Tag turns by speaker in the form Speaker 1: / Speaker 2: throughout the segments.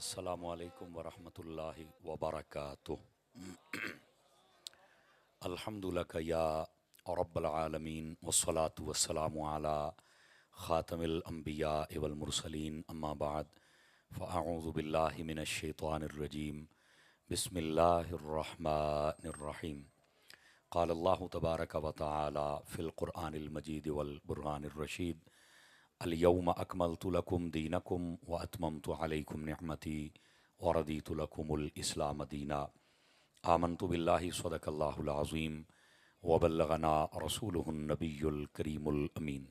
Speaker 1: السلام علیکم ورحمۃ اللہ وبرکاتہ۔ الحمد لک یا رب العالمین والصلاة والسلام علی خاتم الانبیاء والمرسلین، اما بعد فاعوذ باللہ من الشیطان الرجیم، بسم اللہ الرحمن الرحیم۔ قال اللہ تبارک و تعالی فی القرآن المجید والبرہان الرشید، الیوم اکملت لکم دینکم واتممت علیکم نعمتی وردیت لکم الاسلام دینا۔ آمنت باللہ صدق اللہ العظیم وبلغنا رسولہ النبی الکریم الامین۔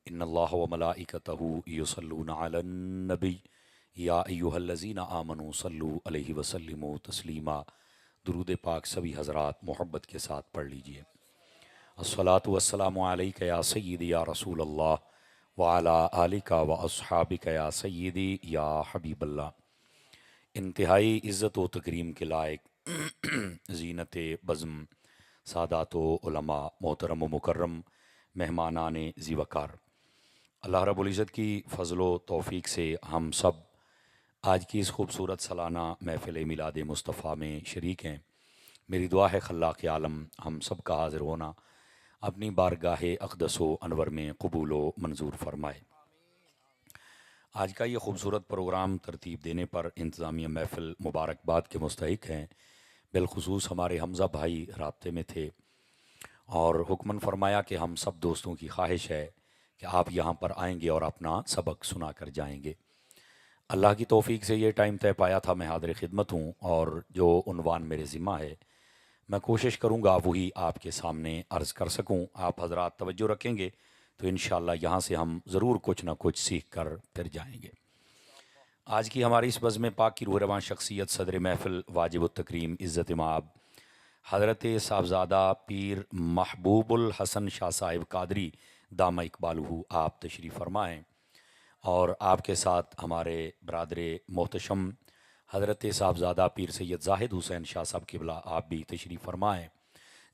Speaker 1: ان اللہ وملائکتہ یصلون علی النبی یا ایہا الذین آمنوا صلوا علیہ وسلموا تسلیما۔ درود پاک سبھی حضرات محبت کے ساتھ پڑھ لیجئے۔ الصلاۃ والسلام علیک یا سیدی یا رسول اللہ وعلی آلک و اصحابک یا سیدی یا حبیب اللہ۔ انتہائی عزت و تکریم کے لائق زینت بزم سادات و علماء، محترم و مکرم مہمانان ذی وقار، اللہ رب العزت کی فضل و توفیق سے ہم سب آج کی اس خوبصورت سالانہ محفل میلاد مصطفیٰ میں شریک ہیں۔ میری دعا ہے خلاق عالم ہم سب کا حاضر ہونا اپنی بارگاہ اقدس و انور میں قبول و منظور فرمائے۔ آج کا یہ خوبصورت پروگرام ترتیب دینے پر انتظامیہ محفل مبارکباد کے مستحق ہیں، بالخصوص ہمارے حمزہ بھائی رابطے میں تھے اور حکمن فرمایا کہ ہم سب دوستوں کی خواہش ہے کہ آپ یہاں پر آئیں گے اور اپنا سبق سنا کر جائیں گے۔ اللہ کی توفیق سے یہ ٹائم طے پایا تھا، میں حاضر خدمت ہوں اور جو عنوان میرے ذمہ ہے میں کوشش کروں گا وہی آپ کے سامنے عرض کر سکوں۔ آپ حضرات توجہ رکھیں گے تو انشاءاللہ یہاں سے ہم ضرور کچھ نہ کچھ سیکھ کر پھر جائیں گے۔ آج کی ہماری اس بزم پاک کی روح رواں شخصیت صدر محفل واجب التکریم عزت مآب حضرت صاحبزادہ پیر محبوب الحسن شاہ صاحب قادری دامہ اقبالہ، آپ تشریف فرما ہیں، اور آپ کے ساتھ ہمارے برادر محتشم حضرت صاحبزادہ پیر سید زاہد حسین شاہ صاحب قبلہ، آپ بھی تشریف فرما ہیں۔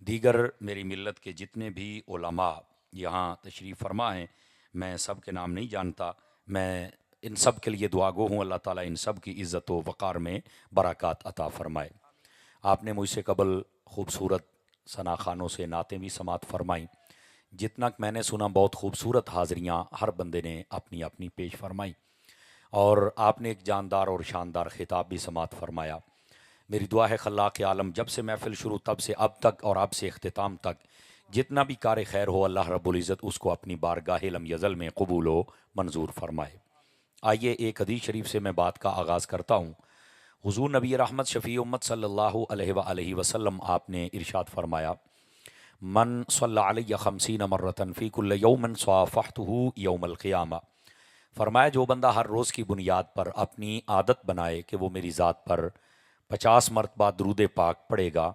Speaker 1: دیگر میری ملت کے جتنے بھی علماء یہاں تشریف فرما ہیں، میں سب کے نام نہیں جانتا، میں ان سب کے لیے دعا گو ہوں اللہ تعالیٰ ان سب کی عزت و وقار میں برکات عطا فرمائے۔ آپ نے مجھ سے قبل خوبصورت ثنا خوانوں سے نعتیں بھی سماعت فرمائیں، جتنا میں نے سنا بہت خوبصورت حاضریاں ہر بندے نے اپنی اپنی پیش فرمائیں، اور آپ نے ایک جاندار اور شاندار خطاب بھی سماعت فرمایا۔ میری دعا ہے خلاق عالم جب سے محفل شروع تب سے اب تک اور اب سے اختتام تک جتنا بھی کار خیر ہو، اللہ رب العزت اس کو اپنی بارگاہ لم یزل میں قبول و منظور فرمائے۔ آئیے ایک حدیث شریف سے میں بات کا آغاز کرتا ہوں۔ حضور نبی رحمت شفیع امت صلی اللہ علیہ وآلہ وسلم آپ نے ارشاد فرمایا، من صلی علی 50 مرتن فی کل یوم صافحتہ یوم القیامہ۔ فرمایا جو بندہ ہر روز کی بنیاد پر اپنی عادت بنائے کہ وہ میری ذات پر 50 مرتبہ درود پاک پڑھے گا،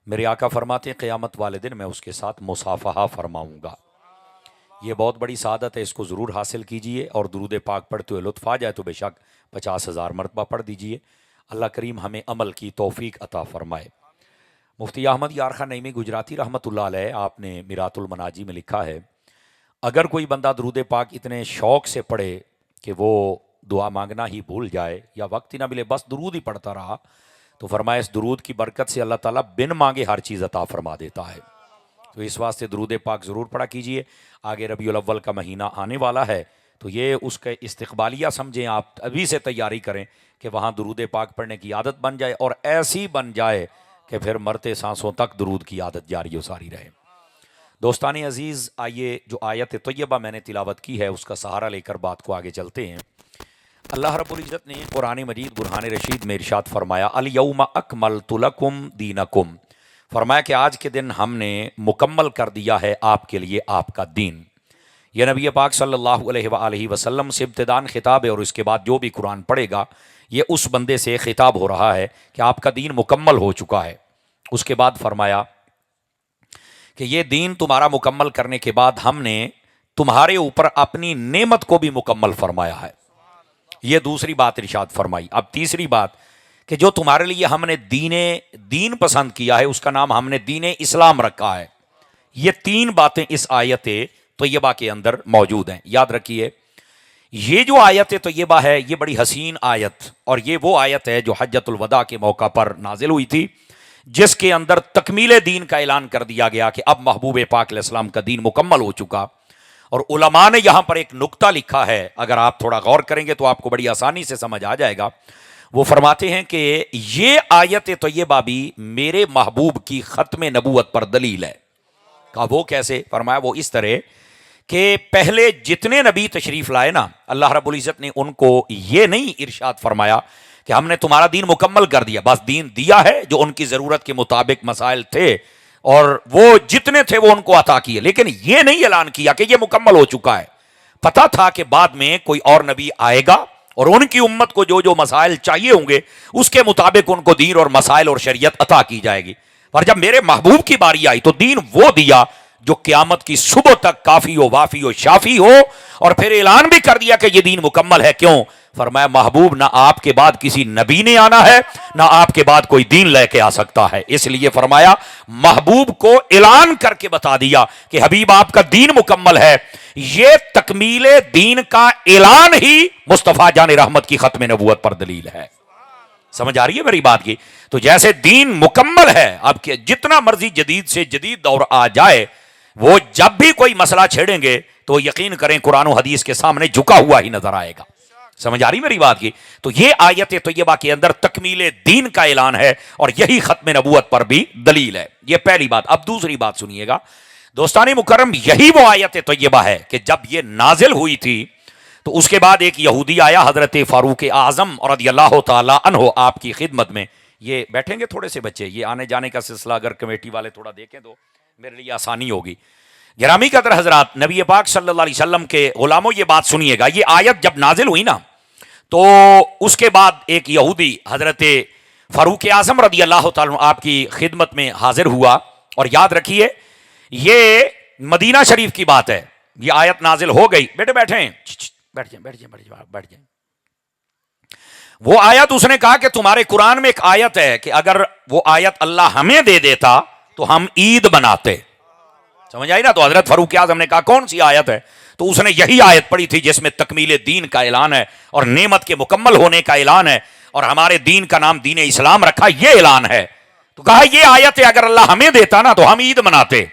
Speaker 1: میرے آقا فرماتے ہیں قیامت والے دن میں اس کے ساتھ مصافحہ فرماؤں گا۔ یہ بہت بڑی سعادت ہے، اس کو ضرور حاصل کیجئے، اور درود پاک پڑھتے ہوئے لطف آ جائے تو بے شک 50,000 مرتبہ پڑھ دیجئے۔ اللہ کریم ہمیں عمل کی توفیق عطا فرمائے۔ مفتی احمد یار خان نعیمی گجراتی رحمۃ اللہ علیہ، آپ نے میرات المناجی میں لکھا ہے، اگر کوئی بندہ درود پاک اتنے شوق سے پڑھے کہ وہ دعا مانگنا ہی بھول جائے یا وقت ہی نہ ملے بس درود ہی پڑھتا رہا، تو فرمایا اس درود کی برکت سے اللہ تعالیٰ بن مانگے ہر چیز عطا فرما دیتا ہے۔ تو اس واسطے درود پاک ضرور پڑھا کیجئے۔ آگے ربیع الاول کا مہینہ آنے والا ہے تو یہ اس کے استقبالیہ سمجھیں، آپ ابھی سے تیاری کریں کہ وہاں درود پاک پڑھنے کی عادت بن جائے، اور ایسی بن جائے کہ پھر مرتے سانسوں تک درود کی عادت جاری و ساری رہے۔ دوستان عزیز، آئیے جو آیت طیبہ میں نے تلاوت کی ہے اس کا سہارا لے کر بات کو آگے چلتے ہیں۔ اللہ رب العزت نے قرآن مجید برہان رشید میں ارشاد فرمایا، الیوم اکملت لکم دینکم۔ فرمایا کہ آج کے دن ہم نے مکمل کر دیا ہے آپ کے لیے آپ کا دین۔ یہ نبی پاک صلی اللہ علیہ وآلہ وسلم سے ابتداً خطاب ہے، اور اس کے بعد جو بھی قرآن پڑھے گا یہ اس بندے سے خطاب ہو رہا ہے کہ آپ کا دین مکمل ہو چکا ہے۔ اس کے بعد فرمایا کہ یہ دین تمہارا مکمل کرنے کے بعد ہم نے تمہارے اوپر اپنی نعمت کو بھی مکمل فرمایا ہے۔ یہ دوسری بات ارشاد فرمائی۔ اب تیسری بات کہ جو تمہارے لیے ہم نے دین پسند کیا ہے اس کا نام ہم نے دین اسلام رکھا ہے۔ یہ تین باتیں اس آیت طیبہ کے اندر موجود ہیں، یاد رکھیے۔ یہ جو آیت طیبہ ہے یہ بڑی حسین آیت، اور یہ وہ آیت ہے جو حجۃ الوداع کے موقع پر نازل ہوئی تھی، جس کے اندر تکمیل دین کا اعلان کر دیا گیا کہ اب محبوب پاک علیہ السلام کا دین مکمل ہو چکا۔ اور علماء نے یہاں پر ایک نکتہ لکھا ہے، اگر آپ تھوڑا غور کریں گے تو آپ کو بڑی آسانی سے سمجھ آ جائے گا۔ وہ فرماتے ہیں کہ یہ آیت طیبہ بھی میرے محبوب کی ختم نبوت پر دلیل ہے۔ کہا وہ کیسے؟ فرمایا وہ اس طرح کہ پہلے جتنے نبی تشریف لائے نا، اللہ رب العزت نے ان کو یہ نہیں ارشاد فرمایا کہ ہم نے تمہارا دین مکمل کر دیا، بس دین دیا ہے جو ان کی ضرورت کے مطابق مسائل تھے اور وہ جتنے تھے وہ ان کو عطا کیے، لیکن یہ نہیں اعلان کیا کہ یہ مکمل ہو چکا ہے۔ پتا تھا کہ بعد میں کوئی اور نبی آئے گا اور ان کی امت کو جو جو مسائل چاہیے ہوں گے اس کے مطابق ان کو دین اور مسائل اور شریعت عطا کی جائے گی۔ پر جب میرے محبوب کی باری آئی تو دین وہ دیا جو قیامت کی صبح تک کافی و وافی و شافی ہو، اور پھر اعلان بھی کر دیا کہ یہ دین مکمل ہے۔ کیوں؟ فرمایا محبوب نہ آپ کے بعد کسی نبی نے آنا ہے، نہ آپ کے بعد کوئی دین لے کے آ سکتا ہے، اس لیے فرمایا محبوب کو اعلان کر کے بتا دیا کہ حبیب آپ کا دین مکمل ہے۔ یہ تکمیل دین کا اعلان ہی مصطفیٰ جان رحمت کی ختم نبوت پر دلیل ہے۔ سمجھ آ رہی ہے میری بات کی؟ تو جیسے دین مکمل ہے، اب جتنا مرضی جدید سے جدید دور آ جائے، وہ جب بھی کوئی مسئلہ چھیڑیں گے تو یقین کریں قرآن و حدیث کے سامنے جھکا ہوا ہی نظر آئے گا۔ سمجھ آ رہی میری بات کی؟ تو یہ آیت طیبہ کے اندر تکمیل دین کا اعلان ہے اور یہی ختم نبوت پر بھی دلیل ہے۔ یہ پہلی بات۔ اب دوسری بات سنیے گا دوستان مکرم، یہی وہ آیت طیبہ ہے کہ جب یہ نازل ہوئی تھی تو اس کے بعد ایک یہودی آیا حضرت فاروق اعظم رضی اللہ تعالی عنہ آپ کی خدمت میں۔ یہ بیٹھیں گے تھوڑے سے بچے، یہ آنے جانے کا سلسلہ اگر کمیٹی والے تھوڑا دیکھیں تو میرے لیے آسانی ہوگی۔ گرامی قدر حضرات، نبی پاک صلی اللہ علیہ وسلم کے غلاموں یہ بات سنیے گا، یہ آیت جب نازل ہوئی نا تو اس کے بعد ایک یہودی حضرت فاروق اعظم رضی اللہ تعالیٰ آپ کی خدمت میں حاضر ہوا، اور یاد رکھیے یہ مدینہ شریف کی بات ہے، یہ آیت نازل ہو گئی۔ بیٹے بیٹھیں، بیٹھ جائیں۔ وہ آیت اس نے کہا کہ تمہارے قرآن میں ایک آیت ہے کہ اگر وہ آیت اللہ ہمیں دے دیتا تو ہم عید بناتے۔ سمجھ آئی نا؟ تو حضرت فاروق اعظم نے کہا کون سی آیت ہے؟ تو اس نے یہی آیت پڑھی تھی جس میں تکمیل دین کا اعلان ہے اور نعمت کے مکمل ہونے کا اعلان ہے، اور ہمارے دین کا نام دین اسلام رکھا، یہ اعلان ہے۔ تو کہا یہ آیت ہے اگر اللہ ہمیں دیتا نا تو ہم عید مناتے۔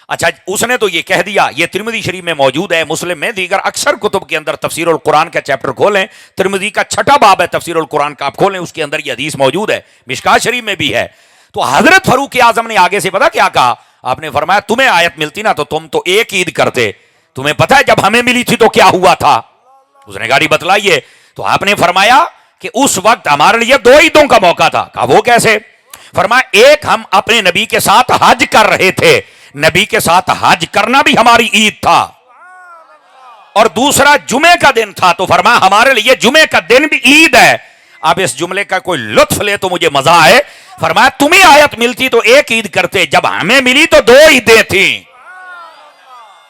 Speaker 1: اچھا، اس نے تو یہ کہہ دیا، یہ ترمذی شریف میں موجود ہے، مسلم میں، دیگر اکثر کتب کے اندر تفسیر القرآن کا چیپٹر کھولیں، ترمذی کا 6واں باب ہے تفسیر القرآن کا، آپ کھولیں، اس کے اندر یہ حدیث موجود ہے، مشکات شریف میں بھی ہے۔ تو حضرت فاروق اعظم نے آگے سے پتا کیا کہا؟ آپ نے فرمایا تمہیں آیت ملتی نا تو تم تو ایک عید کرتے، تمہیں پتا ہے جب ہمیں ملی تھی تو کیا ہوا تھا؟ اس نے کہا بتلائیے۔ تو آپ نے فرمایا کہ اس وقت ہمارے لیے 2 عیدوں کا موقع تھا۔ کہا وہ کیسے؟ فرمایا ایک ہم اپنے نبی کے ساتھ حج کر رہے تھے، نبی کے ساتھ حج کرنا بھی ہماری عید تھا، اور دوسرا جمعے کا دن تھا، تو فرمایا ہمارے لیے جمعے کا دن بھی عید ہے۔ اب اس جملے کا کوئی لطف لے تو مجھے مزہ آئے۔ فرمایا تمہیں آیت ملتی تو ایک عید کرتے، جب ہمیں ملی تو 2 عیدیں تھیں۔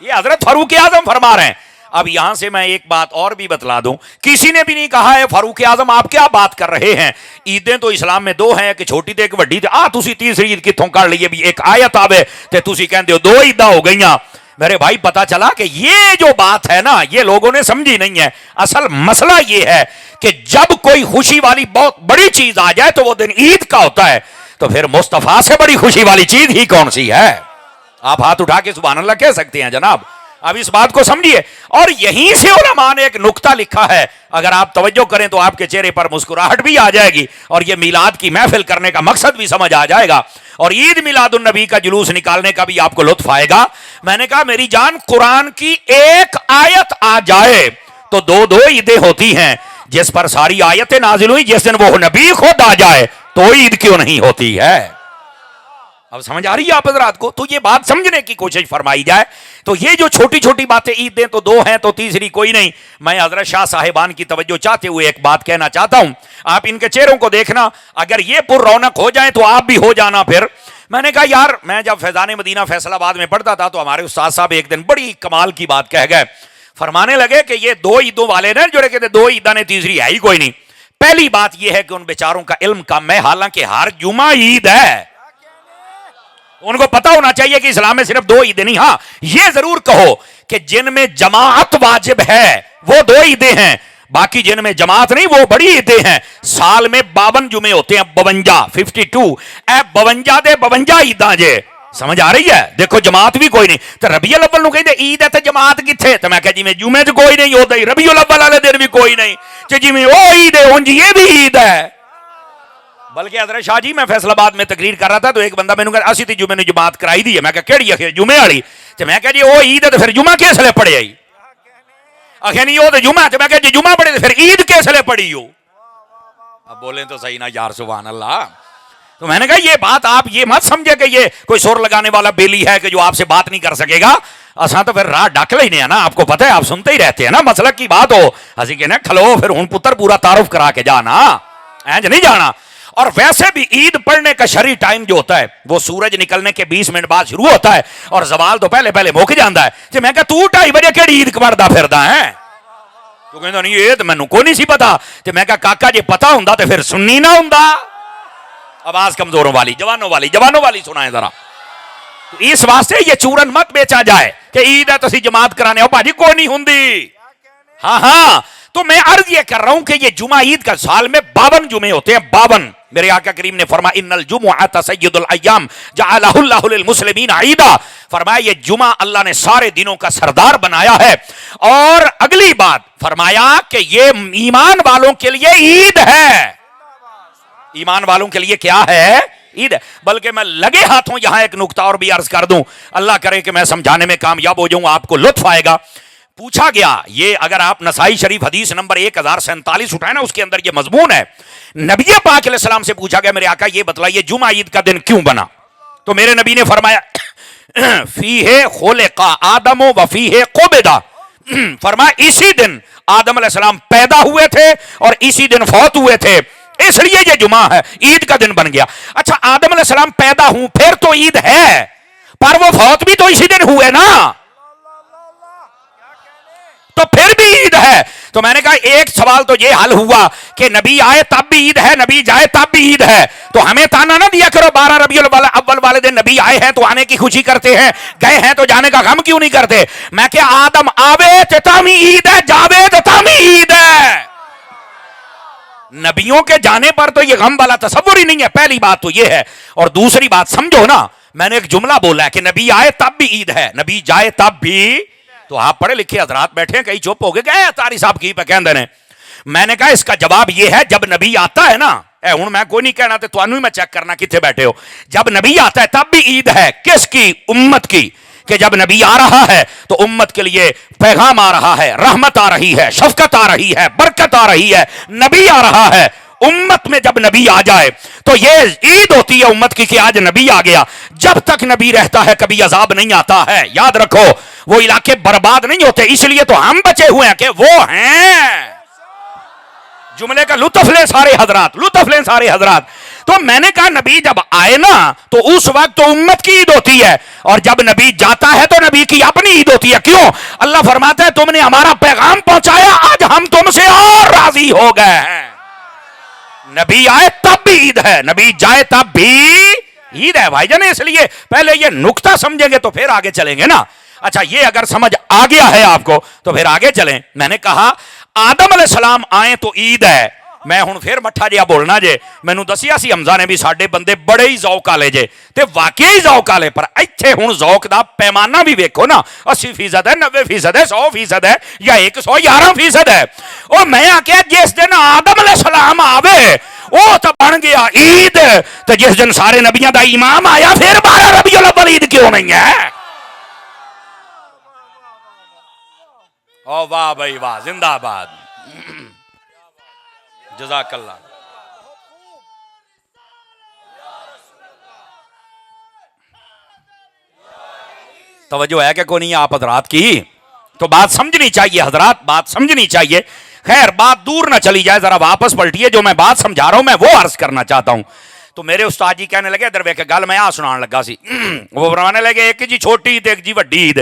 Speaker 1: یہ حضرت فاروق اعظم فرما رہے ہیں۔ اب یہاں سے میں ایک بات اور بھی بتلا دوں، کسی نے بھی نہیں کہا ہے فاروق اعظم آپ کیا بات کر رہے ہیں، عیدیں تو اسلام میں 2 ہیں، ایک چھوٹی تے ایک بڑی تے، تسی تیسری عید کتھوں کر لئیے بھی ایک آیت آوے تے تسی کہندے ہو 2 عیداں ہو گئیاں۔ میرے بھائی پتا چلا کہ یہ جو بات ہے نا یہ لوگوں نے سمجھی نہیں ہے۔ اصل مسئلہ یہ ہے کہ جب کوئی خوشی والی بہت بڑی چیز آ جائے تو وہ دن عید کا ہوتا ہے، تو پھر مصطفیٰ سے بڑی خوشی والی چیز ہی کون سی ہے؟ آپ ہاتھ اٹھا کے سبحان اللہ کہہ سکتے ہیں جناب۔ اب اس بات کو سمجھیے، اور یہیں سے علماء نے ایک نکتہ لکھا ہے، اگر آپ توجہ کریں تو آپ کے چہرے پر مسکراہٹ بھی آ جائے گی، اور یہ میلاد کی محفل کرنے کا مقصد بھی سمجھ آ جائے گا، اور عید میلاد النبی کا جلوس نکالنے کا بھی آپ کو لطف آئے گا۔ میں نے کہا میری جان، قرآن کی ایک آیت آ جائے تو 2 عیدیں ہوتی ہیں، جس پر ساری آیتیں نازل ہوئی، جس دن وہ نبی خود آ جائے تو عید کیوں نہیں ہوتی ہے؟ اب سمجھ آ رہی ہے آپ حضرات کو؟ تو یہ بات سمجھنے کی کوشش فرمائی جائے۔ تو یہ جو چھوٹی چھوٹی باتیں عیدیں تو 2 ہیں تو تیسری کوئی نہیں۔ میں حضرت شاہ صاحبان کی توجہ چاہتے ہوئے ایک بات کہنا چاہتا ہوں، آپ ان کے چہروں کو دیکھنا، اگر یہ پر رونق ہو جائیں تو آپ بھی ہو جانا۔ پھر میں نے کہا یار، میں جب فیضان مدینہ فیصل آباد میں پڑھتا تھا تو ہمارے استاد صاحب ایک دن بڑی کمال کی بات کہہ گئے، فرمانے لگے کہ یہ 2 عیدوں والے نے جڑے کہتے 2 عیداں نے تیسری ہے ہی کوئی نہیں۔ پہلی بات یہ ہے کہ ان بیچاروں کا علم کم ہے، حالانکہ ہر جمعہ عید ہے، ان کو پتا ہونا چاہیے کہ اسلام میں صرف 2 عیدیں نہیں۔ ہاں یہ ضرور کہو کہ جن میں جماعت واجب ہے وہ 2 عیدیں ہیں، باقی جن میں جماعت نہیں وہ بڑی عیدیں ہیں۔ سال میں 52 جمعے ہوتے ہیں، 52 52 اے 52 دے 52 عیداں جے، سمجھ آ رہی ہے؟ دیکھو جماعت بھی کوئی نہیں تو ربیع الاول نو کہندے عید ہے تے جماعت کتھے؟ تے میں کہا جی میں جمعے تے کوئی نہیں ہوتا ہی ربیع الاول والے دن بھی کوئی نہیں، جی میں او عید ہے اونج یہ بھی عید ہے۔ بلکہ حضرت شاہ جی میں فیصل آباد میں تقریر کر رہا تھا تو ایک بندہ میں نے کہا اسی تے جمعے نے جماعت کرائی دی ہے۔ میں کہا کیڑی ہے جمعے والی؟ تے میں کہا جی او عید ہے تو پھر جمعہ کس لیے پڑھے آئی؟ آخر نہیں وہ تو جمعہ، تے میں کہا جی جمعہ پڑھے تو پھر عید کس لیے پڑھی ہو؟ اب بولیں تو صحیح نا یار، سبحان اللہ۔ تو میں نے کہا یہ بات آپ یہ مت سمجھے کہ یہ کوئی سور لگانے والا بیلی ہے کہ جو آپ سے بات نہیں کر سکے گا۔ اساں تو پھر راہ ڈک لینے ہیں نا، آپ کو پتہ ہے آپ سنتے ہی رہتے ہیں نا، مسلک کی بات ہو ہسی کہنا کھلو پھر ہن پتر پورا تعارف کرا کے جانا، اینج نہیں جانا۔ اور ویسے بھی عید پڑھنے کا شرعی ٹائم جو ہوتا ہے وہ سورج نکلنے کے 20 منٹ بعد شروع ہوتا ہے اور زوال تو پہلے پہلے مک جاتا ہے۔ تو میں کہا تو 2:30 بجے کیڑی عید پڑھدا پھردا ہے؟ تو کہندا نہیں یہ تو مینوں کوئی نہیں سی پتا۔ تو میں کہا کاکا جی پتا ہوندا تے پھر سنی نہ ہوندا۔ آواز کمزوروں والی، جوانوں والی سنائیں ذرا۔ تو اس واسطے یہ چورن مت بیچا جائے کہ عید ہے تو اسی جماعت کرانے ہو، بھاجی کوئی نہیں ہوندی۔ ہاں تو میں عرض یہ کر رہا ہوں کہ یہ جمعہ عید کا سال میں 52 جمعے ہوتے ہیں، 52۔ میرے آقا کریم نے فرمایا ان الجمعۃ سید الایام جعلہ اللہ للمسلمین عیدا، فرمایا یہ جمعہ اللہ نے سارے دنوں کا سردار بنایا ہے۔ اور اگلی بات فرمایا کہ یہ ایمان والوں کے لیے عید ہے، ایمان والوں کے لیے کیا ہے؟ عید ہے۔ بلکہ میں لگے ہاتھوں یہاں ایک نکتہ اور بھی عرض کر دوں، اللہ کرے کہ میں سمجھانے میں کامیاب ہو جاؤں، آپ کو لطف آئے گا۔ پوچھا گیا یہ اگر آپ نسائی شریف حدیث نمبر 1047 اٹھائیں نا، اس کے اندر یہ مضمون ہے، نبی پاک علیہ السلام سے پوچھا گیا میرے آقا یہ بتلائیے جمعہ عید کا دن کیوں بنا؟ تو میرے نبی نے فرمایا فیہ خلق آدم و فیہ قبض، فرمایا اسی دن آدم علیہ السلام پیدا ہوئے تھے اور اسی دن فوت ہوئے تھے، اس لیے یہ جمعہ ہے، عید کا دن بن گیا۔ اچھا آدم علیہ السلام پیدا ہوں پھر تو عید ہے، پر وہ فوت بھی تو اسی دن ہوئے نا، تو پھر بھی عید ہے۔ تو میں نے کہا ایک سوال تو یہ حل ہوا کہ نبی آئے تب بھی عید ہے، نبی جائے تب بھی عید ہے، تو ہمیں تانا نہ دیا کرو 12 ربیع الاول والے دن نبی آئے ہیں تو آنے کی خوشی کرتے ہیں، گئے ہیں تو جانے کا غم کیوں نہیں کرتے؟ میں کہ آدم آوے تے تامی عید ہے، جاوے تے تامی عید ہے۔ نبیوں کے جانے پر تو یہ غم والا تصور ہی نہیں ہے، پہلی بات تو یہ ہے۔ اور دوسری بات سمجھو نا، میں نے ایک جملہ بولا ہے کہ نبی آئے تب بھی عید ہے، نبی جائے تب بھی، تو آپ پڑھے لکھے حضرات بیٹھے ہیں کئی چپ ہو گئے تاری صاحب کی پہ کہندے نے۔ میں نے کہا اس کا جواب یہ ہے جب نبی آتا ہے نا، ہوں میں کوئی نہیں کہنا تے توانوں ہی میں چیک کرنا کتنے بیٹھے ہو، جب نبی آتا ہے تب بھی عید ہے، کس کی؟ امت کی، کہ جب نبی آ رہا ہے تو امت کے لیے پیغام آ رہا ہے، رحمت آ رہی ہے، شفقت آ رہی ہے، برکت آ رہی ہے، نبی آ رہا ہے۔ امت میں جب نبی آ جائے تو یہ عید ہوتی ہے امت کی کہ آج نبی آ گیا۔ جب تک نبی رہتا ہے کبھی عذاب نہیں آتا ہے، یاد رکھو وہ علاقے برباد نہیں ہوتے، اس لیے تو ہم بچے ہوئے ہیں کہ وہ ہیں۔ جملے کا لطف لیں سارے حضرات، لطف لیں سارے حضرات۔ تو میں نے کہا نبی جب آئے نا تو اس وقت تو امت کی عید ہوتی ہے، اور جب نبی جاتا ہے تو نبی کی اپنی عید ہوتی ہے۔ کیوں؟ اللہ فرماتا ہے تم نے ہمارا پیغام پہنچایا، آج ہم تم سے اور راضی ہو گئے ہیں۔ نبی آئے تب بھی عید ہے، نبی جائے تب بھی عید ہے بھائی جان۔ اس لیے پہلے یہ نکتہ سمجھیں گے تو پھر آگے چلیں گے نا۔ اچھا یہ اگر سمجھ آ گیا ہے آپ کو تو پھر آگے چلیں۔ میں نے کہا آدم علیہ السلام آئیں تو عید ہے۔ میں ہوں پھر مٹھا جہا بولنا جے، مینوں دسیا سی حمزہ نے بھی ساڈے بندے بڑے ہی ذوق والے جے، تے واقعی ذوق والے، پر ایتھے ہوں ذوق دا پیمانہ بھی ویکھو نا، 80% ہے، 90% ہے، 100% ہے، یا 111% ہے۔ اور میں آکھیا جس دن آدم علیہ السلام آوے وہ تو بن گیا عید، تو جس دن سارے نبیوں دا امام آیا پھر 12 ربیع الاول عید کیوں نہیں ہے؟ او واہ بھائی واہ، زندہ آباد، جزاک اللہ۔ توجہ ہے کہ کوئی نہیں آپ حضرات کی؟ تو بات سمجھنی چاہیے حضرات، بات سمجھنی چاہیے۔ خیر بات دور نہ چلی جائے، ذرا واپس پلٹیے، جو میں بات سمجھا رہا ہوں میں وہ عرض کرنا چاہتا ہوں۔ تو میرے استاد جی کہنے لگے ادھر ویکھ گل میں سنان لگا سی، وہ فرمانے لگے ایک جی چھوٹی عید ایک جی وڈی عید،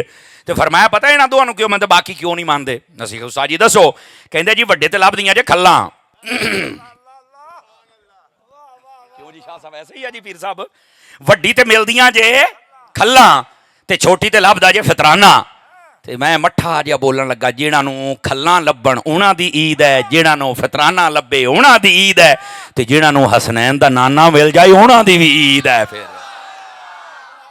Speaker 1: تو فرمایا پتہ ہے انہاں دوواں نوں کیوں میں باقی کیوں نہیں مانتے؟ اسی کہ استاد جی دسو، کہندے جی وڈے تے لبدیاں جے کھلاں۔ کیوں جی شاہ صاحب ایسے ہی ہے جی پیر صاحب، وڈی تے ملدیاں جے کھلاں تے چھوٹی تے لبدا جے فطرانہ۔ ਤੇ ਮੈਂ ਮੱਠਾ ਜਿਹਾ ਬੋਲਣ ਲੱਗਾ, ਜਿਹਨਾਂ ਨੂੰ ਖੱਲਾਂ ਲੱਭਣ ਉਹਨਾਂ ਦੀ ਈਦ ਹੈ, ਜਿਹਨਾਂ ਨੂੰ ਫਿਤਰਾਨਾ ਲੱਭੇ ਉਹਨਾਂ ਦੀ ਈਦ ਹੈ, ਤੇ ਜਿਹਨਾਂ ਨੂੰ ਹਸਨੈਨ ਦਾ ਨਾਨਾ ਮਿਲ ਜਾਏ ਉਹਨਾਂ ਦੀ ਵੀ ਈਦ ਹੈ। ਫਿਰ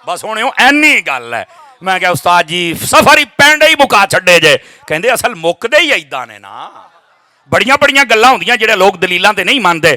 Speaker 1: ਬਸ ਹੁਣ ਐਨੀ ਗੱਲ ਹੈ। ਮੈਂ ਕਿਹਾ ਉਸਤਾਦ ਜੀ ਸਫਰ ਹੀ ਪੈਂਡੇ ਹੀ ਮੁਕਾ ਛੱਡੇ ਜੇ। ਕਹਿੰਦੇ ਅਸਲ ਮੁੱਕਦੇ ਹੀ ਏਦਾਂ ਨੇ ਨਾ, ਬੜੀਆਂ ਬੜੀਆਂ ਗੱਲਾਂ ਹੁੰਦੀਆਂ ਜਿਹੜੇ ਲੋਕ ਦਲੀਲਾਂ ਤੇ ਨਹੀਂ ਮੰਨਦੇ,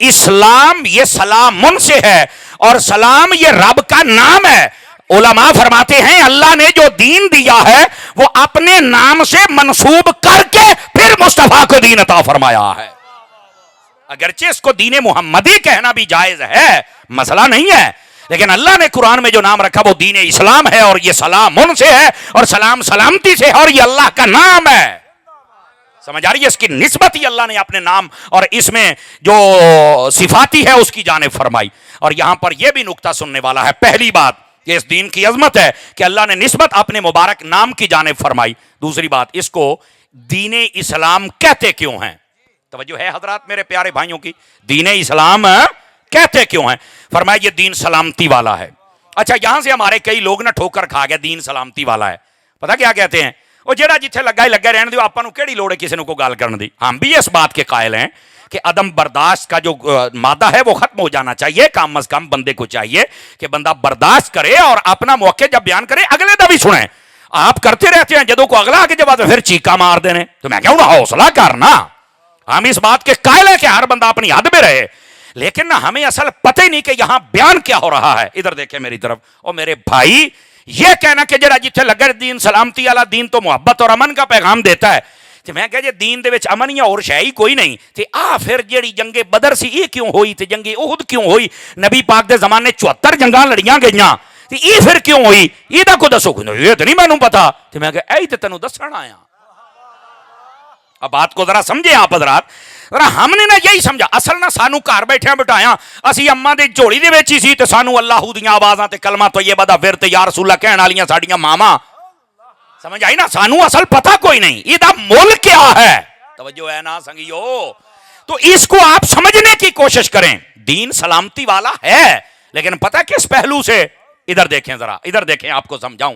Speaker 1: اسلام یہ سلام سے ہے اور سلام یہ رب کا نام ہے. علماء فرماتے ہیں اللہ نے جو دین دیا ہے وہ اپنے نام سے منسوب کر کے پھر مصطفیٰ کو دین عطا فرمایا ہے. اگرچہ اس کو دین محمدی کہنا بھی جائز ہے، مسئلہ نہیں ہے، لیکن اللہ نے قرآن میں جو نام رکھا وہ دین اسلام ہے اور یہ سلام ان سے ہے اور سلام سلامتی سے ہے اور یہ اللہ کا نام ہے. سمجھ آ رہی ہے؟ اس کی نسبت ہی اللہ نے اپنے نام اور اس میں جو صفاتی ہے اس کی جانب فرمائی. اور یہاں پر یہ بھی نکتہ سننے والا ہے. پہلی بات یہ اس دین کی عظمت ہے کہ اللہ نے نسبت اپنے مبارک نام کی جانب فرمائی. دوسری بات اس کو دین اسلام کہتے کیوں ہیں؟ توجہ ہے حضرات میرے پیارے بھائیوں کی؟ دین اسلام کہتے کیوں ہیں؟ فرمایا یہ دین سلامتی والا ہے. اچھا یہاں سے ہمارے کئی لوگ نہ ٹھوکر کھا گئے دین سلامتی والا ہے. پتہ کیا کہتے ہیں؟ وہ جڑا جتھے لگا ہی لگا رہنے دیو، آپاں نوں کیڑی لوڑ ہے کسی کو گال کرن دی. ہم بھی اس بات کے قائل ہیں کہ عدم برداشت کا جو مادہ ہے وہ ختم ہو جانا چاہیے. کم از کم بندے کو چاہیے کہ بندہ برداشت کرے اور اپنا موقع جب بیان کرے اگلے دا بھی سنیں. آپ کرتے رہتے ہیں جدوں کو اگلا آگے جواب پھر چیکا مار دینے، تو میں کہوں گا حوصلہ کرنا. ہم اس بات کے قائل ہیں کہ ہر بندہ اپنی حد میں رہے، لیکن ہمیں اصل پتہ ہی نہیں کہ یہاں بیان کیا ہو رہا ہے. ادھر دیکھیں میری طرف. اور میرے بھائی یہ کہنا کہ جڑا جتھے لگا دین سلامتی والا دین تو محبت اور امن کا پیغام دیتا ہے، تو میں کہا جی دین دے وچ امن یا اور شے ہی کوئی نہیں تے آ پھر جیڑی جنگ بدر سی یہ کیوں ہوئی تے جنگ احد کیوں ہوئی؟ نبی پاک دے زمانے 74 جنگاں لڑیاں گئیاں تے یہ پھر کیوں ہوئی؟ یہ دا کو دسو. یہ تو نہیں مینوں پتا. تے میں کہا اے تے تینوں دسن آیا. اب بات کو ذرا سمجھے آپ حضرات. ذرا ہم نے نہ یہی سمجھا اصل نہ سانو گھر بیٹھے بٹھایا اسی اما دے جھولی دے وچ ہی سی تے سانو اللہ دیاں آوازاں تے کلمہ طیبہ دا پھر تے یا رسول اللہ کہن والیاں ساڈیاں ماما. سمجھ آئی نا؟ سانو اصل پتہ کوئی نہیں یہ دا مول کیا ہے. توجہ ہے نا سنگیو؟ تو اس کو آپ سمجھنے کی کوشش کریں. دین سلامتی والا ہے لیکن پتہ کس پہلو سے؟ ادھر دیکھیں ذرا، ادھر دیکھیں آپ کو سمجھاؤں.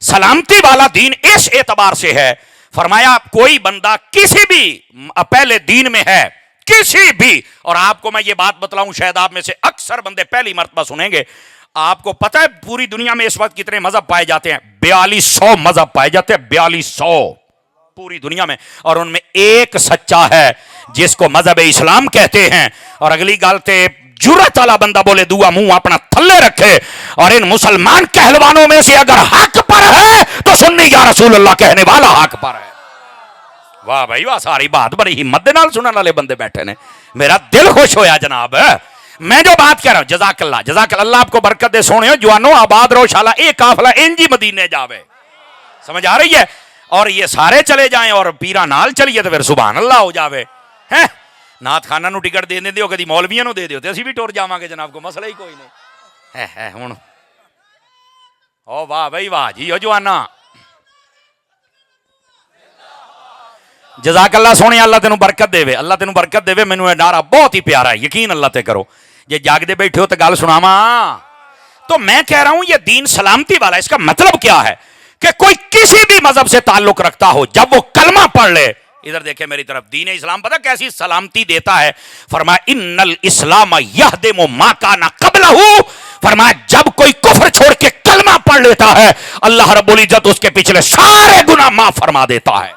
Speaker 1: سلامتی والا دین اس اعتبار سے ہے، فرمایا کوئی بندہ کسی بھی پہلے دین میں ہے کسی بھی، اور آپ کو میں یہ بات بتلاؤں شاید آپ میں سے اکثر بندے پہلی مرتبہ سنیں گے. آپ کو پتہ ہے پوری دنیا میں اس وقت کتنے مذہب پائے جاتے ہیں؟ 4200 مذہب پائے جاتے ہیں. 4200 پوری دنیا میں، اور ان میں ایک سچا ہے جس کو مذہب اسلام کہتے ہیں. اور اگلی گل تے جرت والا بندہ بولے دعا منہ اپنا تھلے رکھے اور ان مسلمان کہلوانوں میں سے اگر حق پر ہے تو سنی یا رسول اللہ کہنے والا حق پر ہے. واہ بھائی واہ، ساری بات بڑی ہمت دے نال سننے والے بندے بیٹھے نے. میرا دل خوش ہویا جناب. میں جو بات کہہ رہا ہوں جزاک اللہ جزاک اللہ آپ کو برکت دے. سونے جوانو آباد رو شالا ایک قافلہ انجی مدینے جاوے. سمجھ آ رہی ہے؟ اور یہ سارے چلے جائیں اور پیرا نال چلیے تو پھر سبحان اللہ ہو جاوے. ہیں نات خانہ نو ٹکٹ دے دیو، کدی مولویاں نو دے دیو تے اسی بھی ٹر جاواں گے جناب، کو مسئلہ ہی کوئی نہیں ہے. ہن او واہ بھائی واہ جی او جوانا جزاک اللہ. سونے اللہ تینوں برکت دے، اللہ تینوں برکت دے. مینوں یہ نعرہ بہت ہی پیارا ہے، یقین اللہ تے کرو. یہ جاگ دے بیٹھے ہو تو گل سناواں. تو میں کہہ رہا ہوں یہ دین سلامتی والا. اس کا مطلب کیا ہے کہ کوئی کسی بھی مذہب سے تعلق رکھتا ہو جب وہ کلمہ پڑھ لے. ادھر دیکھیں میری طرف. دین اسلام پتہ کیسی سلامتی دیتا ہے؟ فرمایا ان الاسلام یہدم ما کان قبلہ. فرمایا جب کوئی کفر چھوڑ کے کلمہ پڑھ لیتا ہے اللہ رب العزت اس کے پچھلے سارے گناہ معاف فرما دیتا ہے.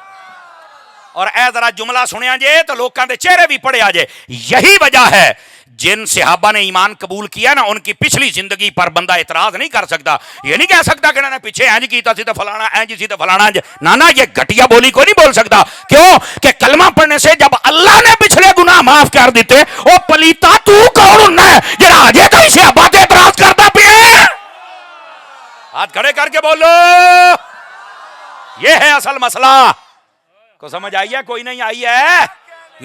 Speaker 1: اور اے ذرا جملہ سنیا جے تو لوکاں دے چہرے بھی پڑھیا جے. یہی وجہ ہے جن صحابہ نے ایمان قبول کیا نا ان کی پچھلی زندگی پر بندہ اعتراض نہیں کر سکتا. یہ نہیں کہہ سکتا کہ انہوں نے پیچھے اینج کیتا سی تو فلانا اینج سی تو فلانا اینج. نانا یہ گھٹیا بولی کو نہیں بول سکتا. کیوں کہ کلمہ پڑھنے سے جب اللہ نے پچھلے گناہ معاف کر دیتے او پلیتا تو کون ہے جڑا اجے کہیں صحابہ تے اعتراض کرتا پیا؟ ہاتھ کھڑے کر کے بولو. یہ ہے اصل مسئلہ. کو سمجھ آئی ہے کوئی نہیں آئی ہے؟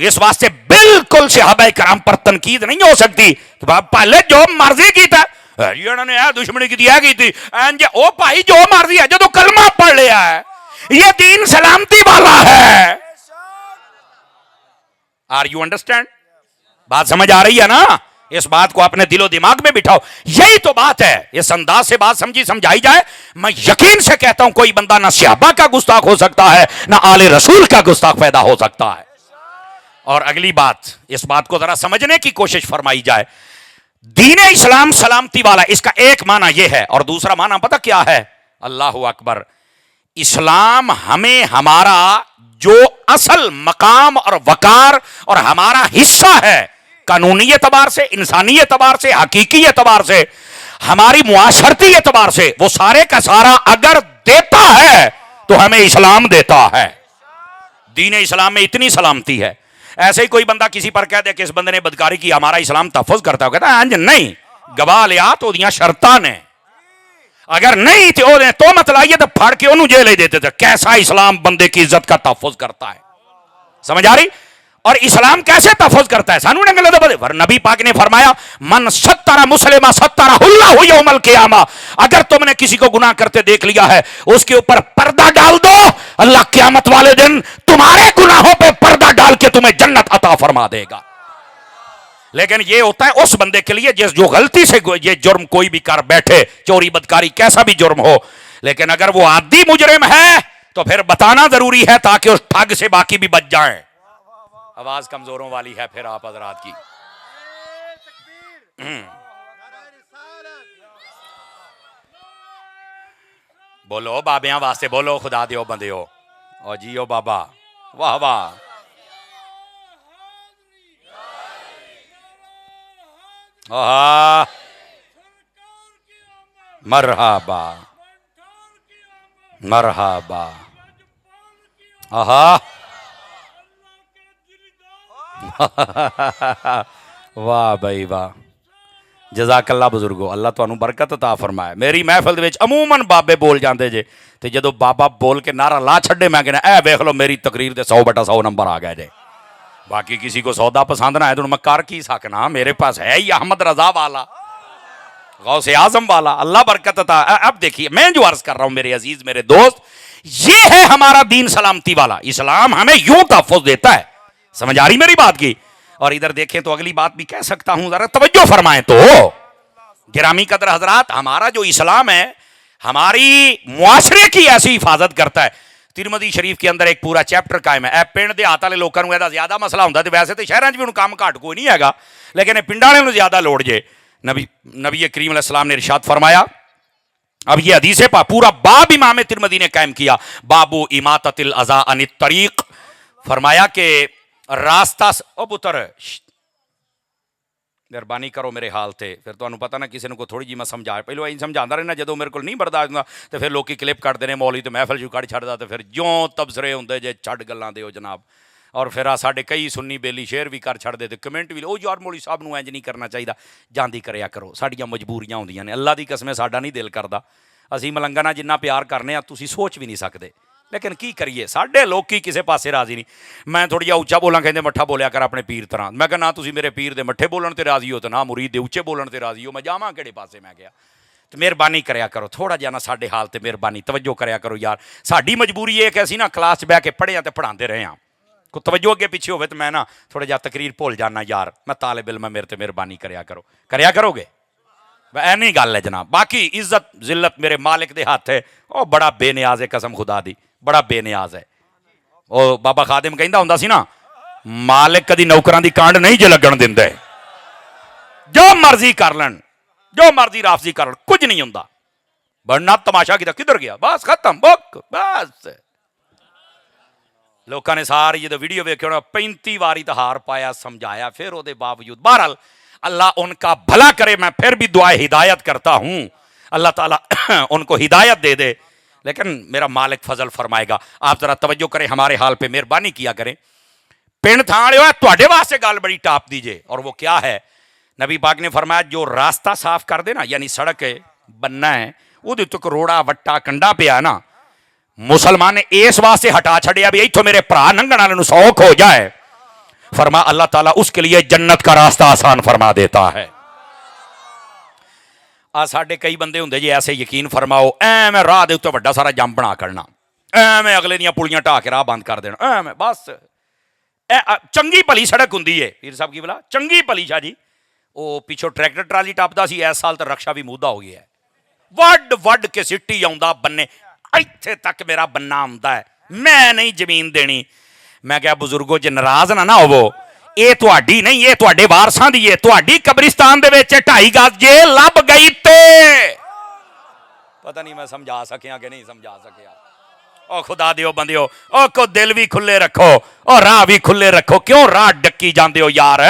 Speaker 1: اس واسطے بالکل صحابہ کرام پر تنقید نہیں ہو سکتی کہ پہلے جو مرضی کیتا انہوں نے دشمنی کی دیا کی تھی او بھائی جو مرضی ہے جو تو کلمہ پڑھ لیا ہے یہ دین سلامتی والا ہے. Are you understand? بات سمجھ آ رہی ہے نا؟ اس بات کو اپنے دل و دماغ میں بٹھاؤ. یہی تو بات ہے. اس انداز سے بات سمجھائی جائے میں یقین سے کہتا ہوں کوئی بندہ نہ صحابہ کا گستاخ ہو سکتا ہے نہ آل رسول کا گستاخ پیدا ہو سکتا ہے. اور اگلی بات اس بات کو ذرا سمجھنے کی کوشش فرمائی جائے. دین اسلام سلامتی والا اس کا ایک معنی یہ ہے اور دوسرا معنی پتہ کیا ہے؟ اللہ اکبر. اسلام ہمیں ہمارا جو اصل مقام اور وقار اور ہمارا حصہ ہے قانونی اعتبار سے، انسانی اعتبار سے، حقیقی اعتبار سے، ہماری معاشرتی اعتبار سے، وہ سارے کا سارا اگر دیتا ہے تو ہمیں اسلام دیتا ہے. دین اسلام میں اتنی سلامتی ہے. ایسے ہی کوئی بندہ کسی پر کہہ دے کہ اس بندے نے بدکاری کی، ہمارا اسلام تحفظ کرتا ہے، کہتا ہے ہاں نہیں، گواہ لیا تو دیاں شرطاں نے، اگر نہیں تھے تو مت لائیے تو پھاڑ کے انہوں جیل ہی دیتے تھے. کیسا اسلام بندے کی عزت کا تحفظ کرتا ہے، سمجھ آ رہی؟ اور اسلام کیسے تحفظ کرتا ہے؟ سانو نہیں لگتا پتہ. نبی پاک نے فرمایا من ستر مسلمہ سترہ اللہ یوم القیامہ، اگر تم نے کسی کو گناہ کرتے دیکھ لیا ہے اس کے اوپر پردہ ڈال دو، اللہ قیامت والے دن تمہارے گناہوں پہ پردہ ڈال کے تمہیں جنت عطا فرما دے گا. لیکن یہ ہوتا ہے اس بندے کے لیے جو غلطی سے یہ جرم کوئی بھی کر بیٹھے، چوری بدکاری کیسا بھی جرم ہو. لیکن اگر وہ عادی مجرم ہے تو پھر بتانا ضروری ہے تاکہ اس ٹھگ سے باقی بھی بچ جائیں. آواز کمزوروں والی ہے پھر آپ حضرات کی. بولو بابیاں واسطے بولو، خدا دیو بندیو او جیو بابا، واہ واہ. مرحبا مرحبا. آہا واہ بھائی واہ، جزاک اللہ بزرگو، اللہ تانوں برکت عطا فرمائے. میری محفل دے وچ عموماً بابے بول جاندے جے تے جدو بابا بول کے نعرہ لا چھڈے میں کہنا اے ویکھ لو میری تقریر دے 100/100 نمبر آ گئے جے. باقی کسی کو سودا پسند نہ ہے تو میں کر کی سکنا، میرے پاس ہے ہی احمد رضا والا، غوث اعظم والا، اللہ برکت عطا. اب دیکھیے میں جو عرض کر رہا ہوں میرے عزیز میرے دوست، یہ ہے ہمارا دین سلامتی والا. اسلام ہمیں یوں تحفظ دیتا ہے. سمجھ آ رہی میری بات کی؟ اور ادھر دیکھیں تو اگلی بات بھی کہہ سکتا ہوں، ذرا توجہ فرمائیں تو گرامی قدر حضرات. ہمارا جو اسلام ہے ہماری معاشرے کی ایسی حفاظت کرتا ہے. ترمذی شریف کے اندر ایک پورا چیپٹر قائم ہے. اے پنڈ دیہات والے لوگوں کو زیادہ مسئلہ ہوتا ہے، ویسے تو شہروں بھی کام گھٹ کوئی نہیں ہے گا، لیکن پنڈ والوں زیادہ لوڑ جے. نبی کریم علیہ السلام نے ارشاد فرمایا، اب یہ حدیث پورا باب امام ترمذی نے قائم کیا، بابو اماطۃ الاذی عن الطریق. فرمایا کہ راستہ او پتر مہربانی کرو میرے حال تے، پھر تو پتہ نہ کسی نے کو تھوڑی جی میں سمجھا پہلو این سمجھانا رہنا، جدو میرے کو نہیں برداشت ہوندا تو پھر لوکی کلپ کٹ دینے، مولوی تو محفل جو کٹ چھڑدا تو پھر جوں تبصرے ہوندے جے چھڈ گلاں دیو جناب. اور پھر ساڈے کئی سنی بیلی شیئر بھی کر چھڑ دے تے کمنٹ بھی او یار مولوی صاحب نو انج نہیں کرنا چاہیدا. جاندی کریا کرو، ساڈیاں مجبوریاں ہوندیاں نے، اللہ دی قسم ساڈا نہیں دل کردا. اسی ملنگا نال جنہ پیار کرنے آ تسی سوچ بھی نہیں سکدے، لیکن کی کریے ساڈے لوکی کسے پاسے راضی نہیں. میں تھوڑی جہا اچا بولاں کہندے مٹھا بولیا کر اپنے پیر طرح. میں کہا نہ تسی میرے پیر دے مٹھے بولن تے راضی ہو تے نہ مرید دے اچے بولن تے راضی ہو، میں جاواں کہڑے پاسے؟ میں گیا تو مہربانی کریا کرو تھوڑا جہا نا ساڈے حال تے مہربانی توجہ کریا کرو یار. ساڈی مجبوری یہ کہ اسی نا کلاس بیٹھ کے پڑھے تے پڑھاندے رہے ہاں، کوئی توجہ اگے پیچھے ہوئے تو میں نا تھوڑا جہا تقریر بھول جانا یار. میں طالب علم میرے تے مہربانی کریا کرو گے، اے نہیں گل ہے جناب. باقی عزت ذلت میرے مالک دے ہاتھ ہے، او بڑا بے نیاز ہے، قسم خدا دی بڑا بے نیاز ہے. او بابا خادم کہندا ہوندا سی نا، مالک کدی نوکراں دی کانڈ نہیں جے لگن دیندے، جو مرضی کر لین، جو مرضی رافضی کر لین، کچھ نہیں ہوندا. بڑنا تماشا کیتا کدھر گیا، بس ختم بک بس. لوکاں نے ساری جدو ویڈیو ویکھی ہونا 35 واری تو ہار پایا سمجھایا، پھر وہ دے باوجود بہرحال اللہ ان کا بھلا کرے. میں پھر بھی دعا ہدایت کرتا ہوں، اللہ تعالیٰ ان کو ہدایت دے دے، لیکن میرا مالک فضل فرمائے گا. آپ ذرا توجہ کریں ہمارے حال پہ، مہربانی کیا کریں. پنڈ تھان تواڈے واسطے گل بڑی ٹاپ دیجئے، اور وہ کیا ہے؟ نبی پاک نے فرمایا جو راستہ صاف کر دے نا، یعنی سڑک بننا ہے وہ روڑا وٹا کنڈا پیا نا، مسلمان نے اس واسطے ہٹا چھڑیا بھی ایتھوں میرے بھرا لنگھن والے نوں سوکھ ہو جائے، فرما اللہ تعالیٰ اس کے لیے جنت کا راستہ آسان فرما دیتا ہے. ساڈے کئی بندے ہوندے جی ایسے یقین فرماؤ میں راہ دے اوتے بڑا سارا جم بنا کرنا، میں اگلے دیاں پولیاں ٹا کے راہ بند کر دینا، میں بس چنگی بھلی سڑک ہوندی ہے. پیر صاحب کی بلا چنگی بھلی شاہ جی، وہ پیچھوں ٹریکٹر ٹرالی ٹپدا سی، اس سال تو رکشا بھی مودا ہو گیا ہے، وڈ وڈ کے سٹی آوندا بننے ایتھے تک میرا بننا آوندا ہے، میں نہیں زمین دینی. میں کہا بزرگو جے ناراض نہ ہو، اے تہاڈی نہیں، اے تہاڈے وارثاں دی ہے، تہاڈی قبرستان دے وچ 2.5 گز جے لب گئی تے پتہ نہیں میں سمجھا سکیا کہ نہیں سمجھا سکیا. او خدا دیو بندیو، او کو دل بھی کھلے رکھو اور راہ بھی کھلے رکھو، کیوں راہ ڈکی جاندے ہو یار؟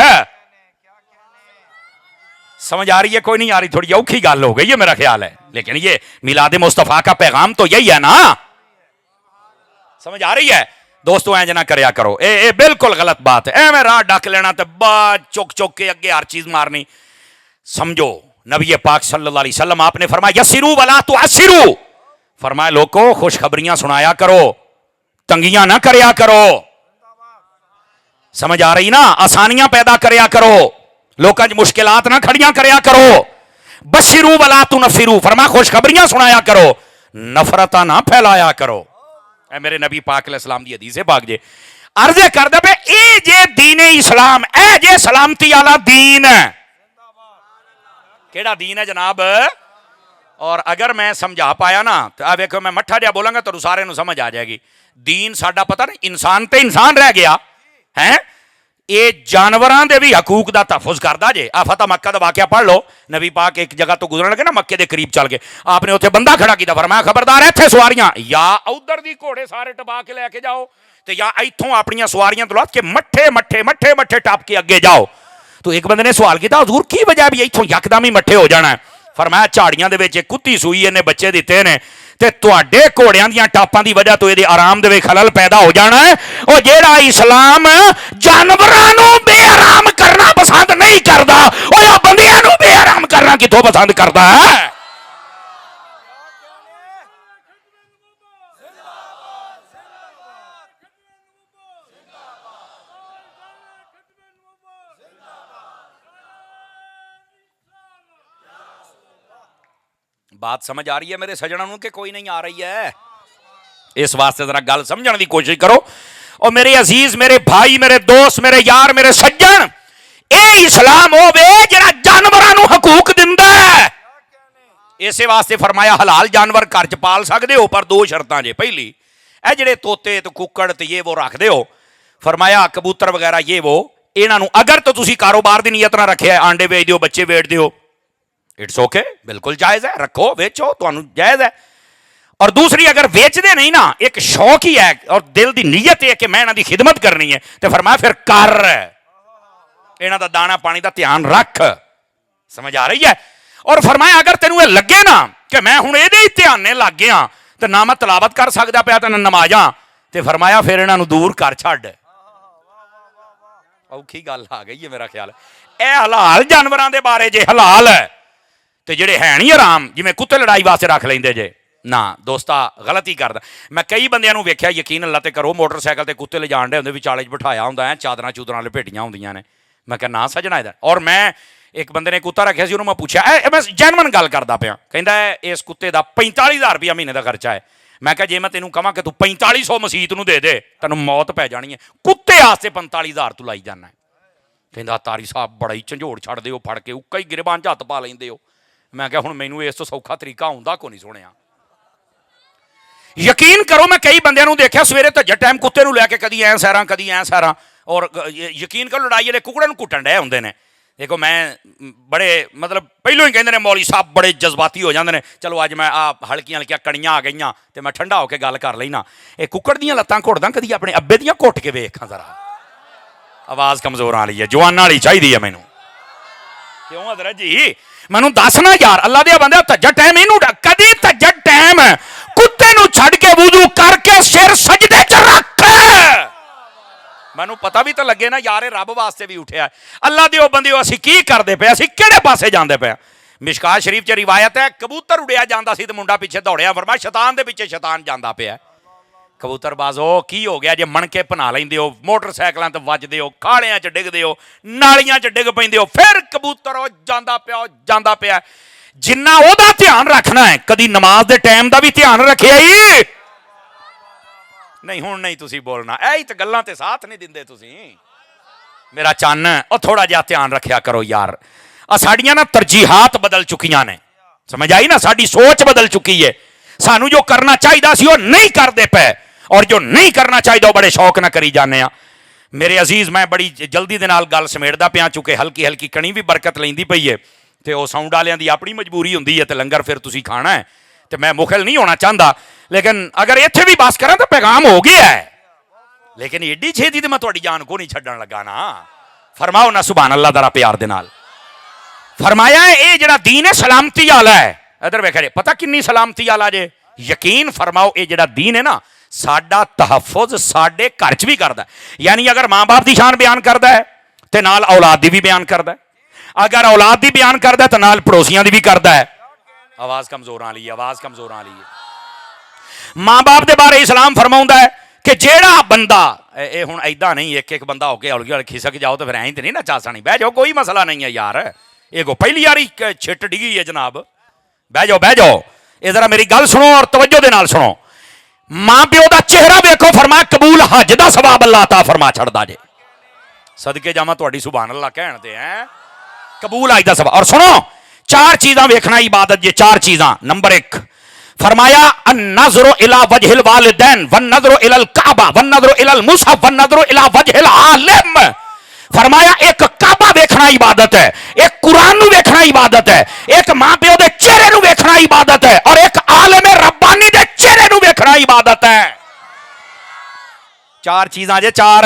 Speaker 1: سمجھ آ رہی ہے کوئی نہیں آ رہی؟ تھوڑی اوکھی گل ہو گئی ہے میرا خیال ہے، لیکن یہ میلاد مصطفیٰ کا پیغام تو یہی ہے نا. سمجھ آ رہی ہے دوستو؟ اینج نہ کریا کرو، اے بالکل غلط بات ہے. میں راہ ڈک لینا تے بعد چک چک کے اگے ہر چیز مارنی. سمجھو نبی پاک صلی اللہ علیہ وسلم آپ نے فرمایا یسرو ولا تعسرو، فرمایا لوگوں خوشخبریاں سنایا کرو، تنگیاں نہ کریا کرو. سمجھ آ رہی نا؟ آسانیاں پیدا کریا کرو، لوکاں وچ مشکلات نہ کھڑیاں کریا کرو. بشرو ولا تنفرو، فرمایا خوشخبریاں سنایا کرو، نفرتاں نہ پھیلایا کرو. اے میرے نبی پاک علیہ السلام دی حدیث ہے پاک جے عرض کردے پے اے جے دین اسلام، اے جے سلامتی والا دین. کیڑا دین ہے جناب؟ اور اگر میں سمجھا پایا نا تو آ ویکھو میں مٹھا جہا بولاں گا تو سارے نو سمجھ آ جائے گی. دین ساڈا پتہ نہیں انسان تے انسان رہ گیا ہے، یہ جانوراں دے بھی حقوق دا تحفظ کردا جے. آ فتح مکہ دا واقعہ پڑھ لو. نبی پاک ایک جگہ تو گزرن لگے نا، مکے دے قریب چل گئے، آپ نے اتنے بندہ کھڑا کیتا، فرمایا خبردار ایتھے سواریاں یا ادھر دی گھوڑے سارے ٹپا کے لے کے جاؤ تے یا ایتھوں اپنی سواریاں دلات کے مٹھے مٹھے مٹھے مٹھے ٹپ کے اگے جاؤ. تو ایک بندے نے سوال کیتا حضور کی وجہ بھی ایتھوں یکدم ہی مٹھے ہو جانا ہے؟ فرمایا جھاڑیاں دے وچ کتی سوئی نے بچے دیتے نے تے تواڈے گھوڑیاں دیاں ٹاپاں دی وجہ تو یہ آرام دے خلل پیدا ہو جانا ہے. او جیڑا اسلام جانوراں نو بے آرام کرنا پسند نہیں کردا، او یا بندیاں نو بے آرام کرنا کتھوں پسند کردا ہے؟ بات سمجھ آ رہی ہے میرے سجنوں کہ کوئی نہیں آ رہی ہے؟ اس واسطے ذرا گل سمجھنے دی کوشش کرو. اور میرے عزیز، میرے بھائی، میرے دوست، میرے یار، میرے سجن، اے اسلام ہوے جڑا جانوراں نو حقوق دیندا ہے. اسی واسطے فرمایا حلال جانور گھر چ پال سکدے ہو پر دو شرطاں جے. پہلی اے جڑے طوطے تے ککڑ تے یہ وہ رکھ دے ہو، فرمایا کبوتر وغیرہ یہ وہ، انہاں نو اگر تو تسی کاروبار دی نیت نہ رکھیا ہے، آنڈے بیچ دیو، بچے بیچ دیو، اٹس اوکے، بالکل جائز ہے، رکھو ویچو، تانوں جائز ہے. اور دوسری اگر ویچ دے نہیں نا، ایک شوق ہی ہے اور دل دی نیت ہے کہ میں انہاں دی خدمت کرنی ہے، تو فرمایا پھر کر، انہاں دا دانا پانی دا دھیان رکھ. سمجھ آ رہی ہے؟ اور فرمایا اگر تینوں یہ لگے نا کہ میں ہن ایدے ہی دھیانے لگ گیا تو نہ میں تلاوت کر سکدا پیا تے نہ نمازاں، تے فرمایا پھر انہاں نو دور کر چھڈ. اوکھی گل آ گئی ہے میرا خیال ہے. اے حلال جانوراں دے بارے جے حلال ہے تے جڑے ہے نہیں حرام جویں کتے لڑائی واسطے رکھ لیندے جے، نہ دوستا غلطی کردا. میں کئی بندیاں نو ویکھیا، یقین اللہ تے کرو، موٹر سائیکل تے کتے لے جان دے ہوندے، وچالے بٹھایا ہوندا ہے، چادراں چودراں لپیٹیاں ہوندیاں نے. میں کہ نہ سجنا ادھر. اور میں ایک بندے نے کتا رکھیا سی، انہوں میں پوچھا، میں جینون گل کردا پیا، کہندا ہے اس کتے دا 45,000 روپیہ مہینے دا خرچہ ہے. میں کہا جے میں تینوں کہاں کہ تو 4500 مسیت نو دے دے تینوں موت پی جانی ہے، کتے واسطے 45,000 تو لائی جانا ہے. کہندا تاری صاحب بڑا ہی جھنجھوڑ چھڑ دیو، پھڑ کے اکا ہی گربان چ ہتھ پا لیندے ہو. میں کہا ہن مینوں اس تو سوکھا طریقہ ہوندا کو نہیں سنیا. یقین کرو میں کئی بندیاں نو دیکھیا سویرے تجھے ٹائم کتے نو لے کے کدی ایں سیراں کدی ایں سیراں، اور یقین کرو لڑائی والے ککڑے نو کٹن ڈے ہوندے نے. دیکھو میں بڑے مطلب پہلو ہی کہندے نے مولوی صاحب بڑے جذباتی ہو جاندے نے، چلو اج میں آ ہلکیاں ہلکیاں کڑیاں آ گئیاں تے میں ٹھنڈا ہو کے گل کر لینا. اے ککڑ دیاں لتاں گھڑداں کدی اپنے ابے دیاں گھٹ کے ویکھاں ذرا. آواز کمزور آ رہی ہے، جواناں والی چاہیے مینوں. کیوں حضرت جی مینوں دسنا یار اللہ دیا بندہ، تجھا ٹائم اینوں کدی تجھا ٹائم کتے نو چھڈ کے وضو کر کے سر سجدے چ رکھ، مینوں پتہ بھی تو لگے نا یار رب واسطے بھی اٹھیا ہے. اللہ دیو بندیو اسی کی کردے پے، اسی کہڑے پاسے جاندے پے؟ مشکات شریف چ روایت ہے کبوتر اڑیا جاندا سی تے منڈا پیچھے دوڑیا، فرمایا شیطان دے پیچھے شیطان جاندا پیا. کبوتر بازو کی ہو گیا جے من کے پنا لیندے ہو، موٹر سائیکلاں تے وجدے ہو، کھاڑیاں چ ڈگدے ہو، نالیاں چ ڈگ پیندے ہو، پھر کبوتر ہو جاندا پیا. جنہ او دا دھیان رکھنا ہے کدی نماز دے ٹائم دا بھی دھیان رکھیا ہی نہیں. ہن نہیں تسی بولنا، اے تے گلاں تے ساتھ نہیں دیندے تسی. میرا چن او تھوڑا جہا دھیان رکھیا کرو یار. ساڈیاں نا ترجیحات بدل چکیاں نے، سمجھ آئی نا، ساڈی سوچ بدل چکی ہے. سانو جو کرنا چاہیے سی وہ نہیں کردے پے، اور جو نہیں کرنا چاہیے وہ بڑے شوق نہ کری جانے. میرے عزیز میں بڑی جلدی دے نال گل سمیٹدا پیا، چونکہ ہلکی ہلکی کڑی بھی برکت لیندی پئی ہے تے او ساؤنڈ والیاں دی اپنی مجبوری ہوندی ہے تے لنگر پھر تسی کھانا ہے تے میں مخل نہیں ہونا چاہتا. لیکن اگر ایتھے بھی بس کراں تو پیغام ہو گیا ہے، لیکن ایڈی چھیتی تے میں تہاڈی جان کو نہیں چھڈن لگا نا. فرماؤ نا سبحان اللہ ذرا پیار دے نال. فرمایا یہ جڑا دین ہے سلامتی والا ہے. ادھر ویکھا جی پتہ کنی سلامتی والا جے. یقین فرماؤ یہ جڑا دین ہے نا ساڈا تحفظ ساڈے گھر چ بھی کردا ہے. یعنی اگر ماں باپ دی شان بیان کردا ہے تے نال اولاد دی بھی بیان کردا ہے. اگر اولاد دی بیان کردا ہے تے نال پڑوسیاں دی بھی کردا ہے. آواز کمزور آ رہی ہے, آواز کمزور آ رہی ہے. ماں باپ دے بارے اسلام فرماؤندا ہے کہ جیڑا بندہ اے ہن ایدا نہیں ایک ایک بندہ ہو کے ہول گل کھسک جاؤ تو پھر ایਂ تے نہیں نا چاسانی. بہ جاؤ کوئی مسئلہ نہیں ہے یار. یہ کو پہلی یاری چھٹ ڈگی ہے جناب. بہ جاؤ. یہ ذرا میری گل سنو اور توجہ دے نال سنو. ماں پیو دا چہرہ ویکھو فرمایا قبول حج دا ثواب اللہ عطا فرما چھڑدا جے. صدقے جاواں تہاڈی سبحان اللہ کہن تے ہیں قبول حج دا ثواب. اور سنو چار چیزاں ویکھنا عبادت جے. چار چیزاں. نمبر 1 فرمایا النظر الى وجه الوالدین والنظر الى الکعبہ والنظر الى المصحف والنظر الى وجه العالم. فرمایا ایک کعبہ ویکھنا عبادت ہے, ایک قرآن نو ویکھنا عبادت ہے, ایک ماں پیو دے چہرے نو ویکھنا عبادت ہے, اور ایک عالم ربانی دے چہرے نو ویکھنا عبادت ہے. چار چیزاں جے, چار.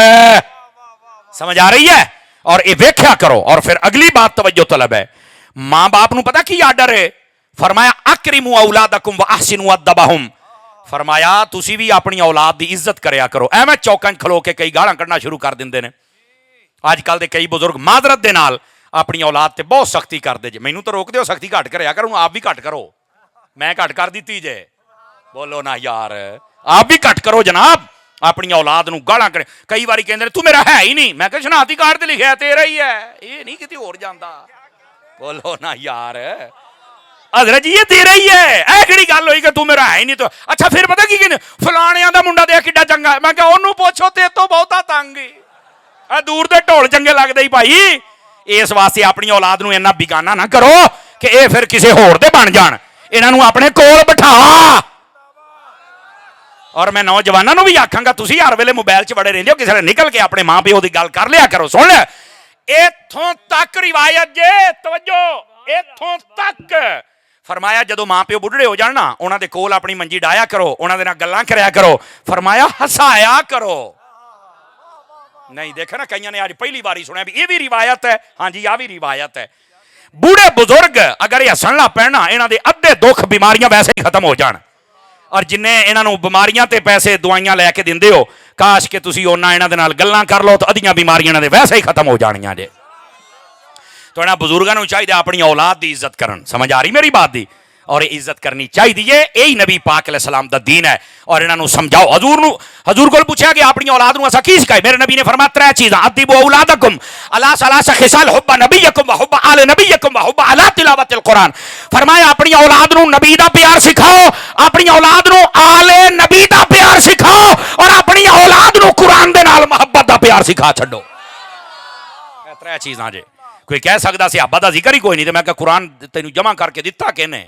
Speaker 1: سمجھ آ رہی ہے؟ اور یہ ویکھیا کرو. اور پھر اگلی بات توجہ طلب ہے. ماں باپ نو پتہ کی آرڈر ہے؟ فرمایا اکرموا اولادکم واحسنوا ادبہم. فرمایا تسی بھی اپنی اولاد دی عزت کریا کرو. ایویں چوکاں کھلو کے کئی گالاں کڈنا شروع کر دیندے نے. اج کل دے کئی بزرگ معذرت دے نال اپنی اولاد تے بہت سختی کرتے جے. مینوں تو روک دیو سختی گھٹ کریا کروں, آپ بھی گھٹ کرو. میں گھٹ کر دیتی جے. بولو نا یار, آپ بھی گھٹ کرو جناب. اپنی اولاد نو گالاں کرے. کئی واری کہندے تو میرا ہے ہی نہیں. میں کہ شناختی کارڈ تے لکھیا تیرا ہی ہے, یہ نہیں کتے ہور جاندا. بولو نا یار, حضرت جی یہ تیرا ہی ہے. اے کیڑی گل ہوئی کہ تو میرا ہے ہی نہیں. تو اچھا پھر پتہ کی کہندے فلانیاں دا منڈا دیکھ کڈا چنگا ہے. میں کہ اونوں پوچھو تے تو بہتا تنگ ہی. دور دے ڈھول چنگے لگدے ہی بھائی. اس واسطے اپنی اولاد نو اینا بیگانہ نہ کرو کہ اے پھر کسے ہور دے بن جان. انہاں نو اپنے کول بٹھا. اور میں نوجواناں نو بھی آکھاں گا تسی ہر ویلے موبائل چ بڑے رہندے ہو, کسے نے نکل کے اپنے ماں پیو دی گل کر لیا کرو. سن لے ایتھوں تک روایت جے, توجہ ایتھوں تک. فرمایا جدو ماں پیو بڈھڑے ہو جان نا انہاں دے کول اپنی منجی ڈایا کرو, انہاں دے نال گلاں کریا کرو. فرمایا ہسایا کرو. نہیں دیکھا نا کئیاں نے آج پہلی باری سنیا بھی یہ بھی روایت ہے. ہاں جی یہ بھی روایت ہے. بوڑھے بزرگ اگر یہ ہسن لا پینا انہاں دے ادھے دکھ بیماریاں ویسے ہی ختم ہو جان. اور جنہیں انہاں نو بیماریاں تے پیسے دوائیاں لے کے دیندے ہو, کاش کہ تسی اونا انہاں دے نال گلاں کر لو تو ادھیاں بیماریاں انہاں دے ویسے ہی ختم ہو جانیاں جے. تو انہاں بزرگاں نو چاہیے اپنی اولاد دی عزت کرن. سمجھ آ رہی میری بات دی؟ اور عزت کرنی چاہیے. یہی نبی پاک علیہ السلام دا دین ہے. اور انہاں نو سمجھاؤ. حضور کو پوچھا کہ اپنی اولاد نو اسا کی سکھائے؟ میرے نبی نے فرمایا 3 چیزاں. ادبوا اولادکم علی 3 خصال حب نبیکم وحب آل نبیکم وحب علی تلاوت القرآن. فرمایا اپنی اولاد نو نبی دا پیار سکھاؤ, اپنی اولاد نو آل نبی دا پیار سکھاؤ, اور اپنی اولاد نو قرآن دے نال محبت دا پیار سکھا چھڈو. 3 چیزاں جے. کوئی کہہ سکدا صحابہ دا ذکر ہی کوئی نہیں. تے میں کہ قرآن تینوں جمع کر کے دتا کہنے؟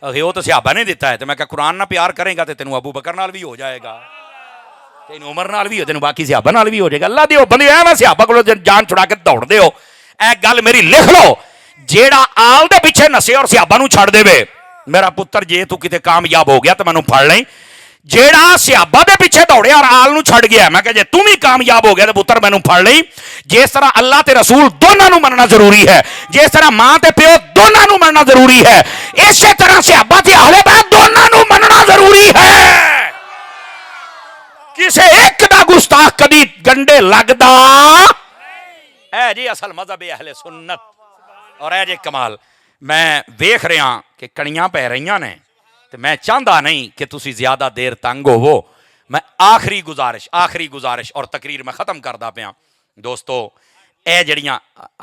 Speaker 1: وہ تو صحابہ نے دیتا ہے. تو میں کہ قرآن نہ پیار کریں گا تو تینوں ابو بکر نال بھی ہو جائے گا, تینوں عمر نال بھی ہو, تینوں باقی صحابہ نال بھی ہو جائے گا. اللہ دیو بندے میں صحابہ کو جان چھڑا کے دوڑ دے ہو. اے گل میری لکھ لو, جیڑا آل دے پیچھے نسے اور صحابہ نو چھڑ دے وے میرا پتر جے تو کتے کامیاب ہو گیا تو مینوں پھڑ لیں. جیڑا صحابہ دے پیچھے دوڑیا اور آل نو چھڑ گیا, میں کہ جے تم ہی کامیاب ہو گیا تو پتر مینوں پھڑ لیں. جس طرح اللہ تے رسول دونوں نو مننا ضروری ہے, جس طرح ماں تے پیو دونوں نو مننا ضروری ہے, اسی طرح صحابہ تے اہل بیت دونوں نو مننا ضروری ہے. کسے ایک دا گستاخ کدی گنڈے لگدا اے جی اصل مذہب اہل سنت. اور اے جی کمال میں ویکھ رہا کہ کڑیاں پہ رہیاں نے تو میں چاہتا نہیں کہ تسی زیادہ دیر تنگ ہو. میں آخری گزارش اور تقریر میں ختم کردا پیا. دوستو اے جڑیاں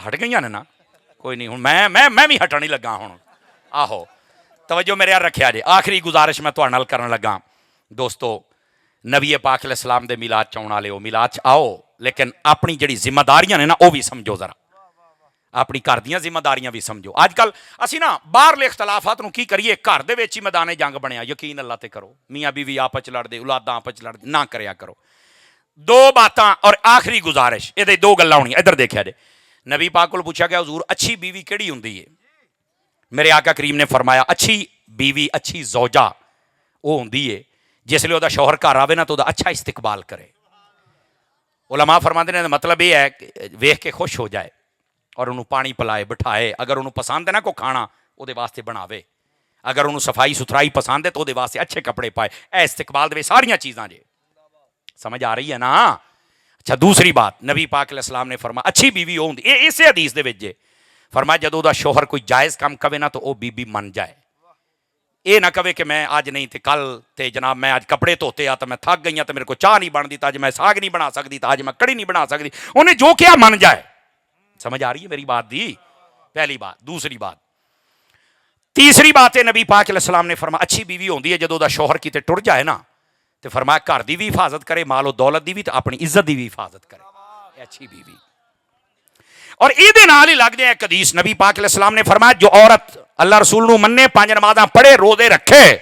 Speaker 1: ہٹ گئیاں نے نا, کوئی نہیں ہوں میں بھی ہٹن ہی لگا ہوں. آہو توجہ میرے یار رکھیا جے. آخری گزارش میں تہاڈے نال کرن لگا. دوستو نبی پاک علیہ السلام دے میلاد چ آن والے ہو, میلاد چ آؤ, لیکن اپنی جڑی ذمہ داریاں نے نا وہ بھی سمجھو ذرا. اپنی گھر دیاں ذمہ داریاں بھی سمجھو. اج کل اسی نا باہرلے اختلافات نو کی کریے, گھر دے وچ ہی میدان جنگ بنیا. یقین اللہ تے کرو, میاں بیوی آپس وچ لڑدے, اولاداں آپس وچ لڑدے, نہ کریا کرو. 2 باتاں اور آخری گزارش, یہ 2 گلاں ہونیاں. ادھر دیکھیا جے, نبی پاک کو پوچھا گیا حضور اچھی بیوی کیڑی ہوندی ہے؟ میرے آقا کریم نے فرمایا اچھی بیوی, اچھی زوجہ وہ ہوندی ہے جس لیے وہ شوہر گھر آوے نا تو اچھا استقبال کرے. علماء فرماتے ہیں مطلب یہ ہے کہ ویکھ کے خوش ہو جائے, اور انہوں پانی پلائے بٹھائے، اگر انہوں پسند ہے نا کو کھانا وہ دے واسطے بناوے، اگر انہوں صفائی ستھرائی پسند ہے تو دے واسطے اچھے کپڑے پائے، اے استقبال دے ساریاں چیزاں جے، سمجھ آ رہی ہے نا؟ اچھا دوسری بات نبی پاک علیہ السلام نے فرمایا اچھی بیوی ہوندی، اسے حدیث دے وچ جے فرمایا جدوں دا شوہر کوئی جائز کام کہے نا تو او بی بی من جائے، اے نہ کہے کہ میں آج نہیں تے کل تے جناب میں آج کپڑے دھوتے آ تو میں تھک گئی ہوں تو میرے کو چاہ نہیں بن دی، آج میں ساگ نہیں بنا سکتی، آج میں کڑی نہیں بنا سکتی، انہیں جو کیا من جائے، سمجھ آ رہی ہے میری بات دی؟ پہلی بات۔ دوسری بات، تیسری بات ہے نبی پاک علیہ السلام نے فرمایا اچھی بیوی ہوندی ہے جدوں دا شوہر کیتے ٹر جائے نا تو فرمایا گھر دی بھی حفاظت کرے، مال و دولت دی بھی، تو اپنی عزت دی بھی حفاظت کرے، یہ اچھی بیوی۔ اور ایدے نال ہی لگ دے ایک حدیث نبی پاک علیہ السلام نے فرمایا جو عورت اللہ رسول نو مننے، 5 نمازاں پڑھے، روزے رکھے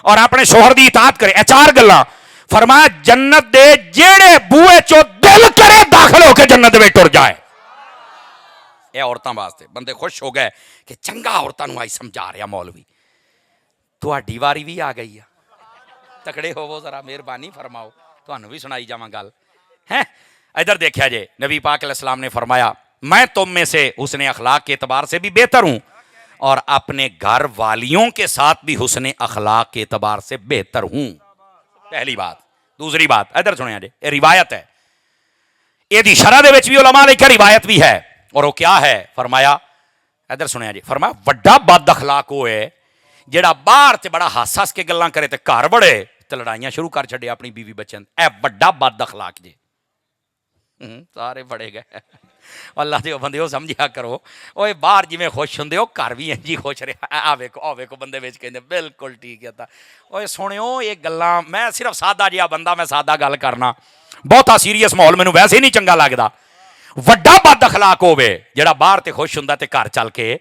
Speaker 1: اور اپنے شوہر دی اطاعت کرے، اے 4 گلاں فرمایا جنت دے جیڑے بوئے چو دل کرے داخل ہو کے جنت میں ٹر جائے۔ اے عورتاں واسطے بندے خوش ہو گئے کہ چنگا عورتاں نو آئی سمجھا رہا مولوی، تہاڈی واری بھی آ گئی ہے، تکڑے ہوو ذرا مہربانی فرماؤ، تانوں بھی سنائی جاواں گل ہے۔ ادھر دیکھا جے نبی پاک علیہ السلام نے فرمایا میں تم میں سے حسن اخلاق کے اعتبار سے بھی بہتر ہوں اور اپنے گھر والیوں کے ساتھ بھی حسن اخلاق کے اعتبار سے بہتر ہوں، پہلی بات۔ دوسری بات ادھر سنیا جے، یہ روایت ہے، یہ دی شرح دے وچ بھی علماء نے کیا روایت بھی ہے، اور وہ کیا ہے فرمایا ادھر سنیا جی، فرمایا وڈا بد اخلاق وہ ہے جیڑا باہر تے بڑا ہس ہس کے گلاں کرے تے گھر بڑے تے لڑائیاں شروع کر چھڑے اپنی بیوی بچن، اے وڈا بد اخلاق جے۔ سارے بڑے گئے اللہ دے بندے سمجھا کرو، اوے باہر جویں خوش ہوندے ہو گھر بھی انجی خوش رہا، آ ویکھو بندے وچ کہندے بالکل ٹھیک ہے تا۔ اوے سنیو یہ گلاں، میں صرف سادہ جہا بندہ، میں سادہ گل کرنا، بہتا سیریس ماحول مینوں ویسے ہی نہیں چنگا لگدا۔ وڈا بد اخلاق ہوے جڑا باہر تے خوش ہوندا تے گھر چل کے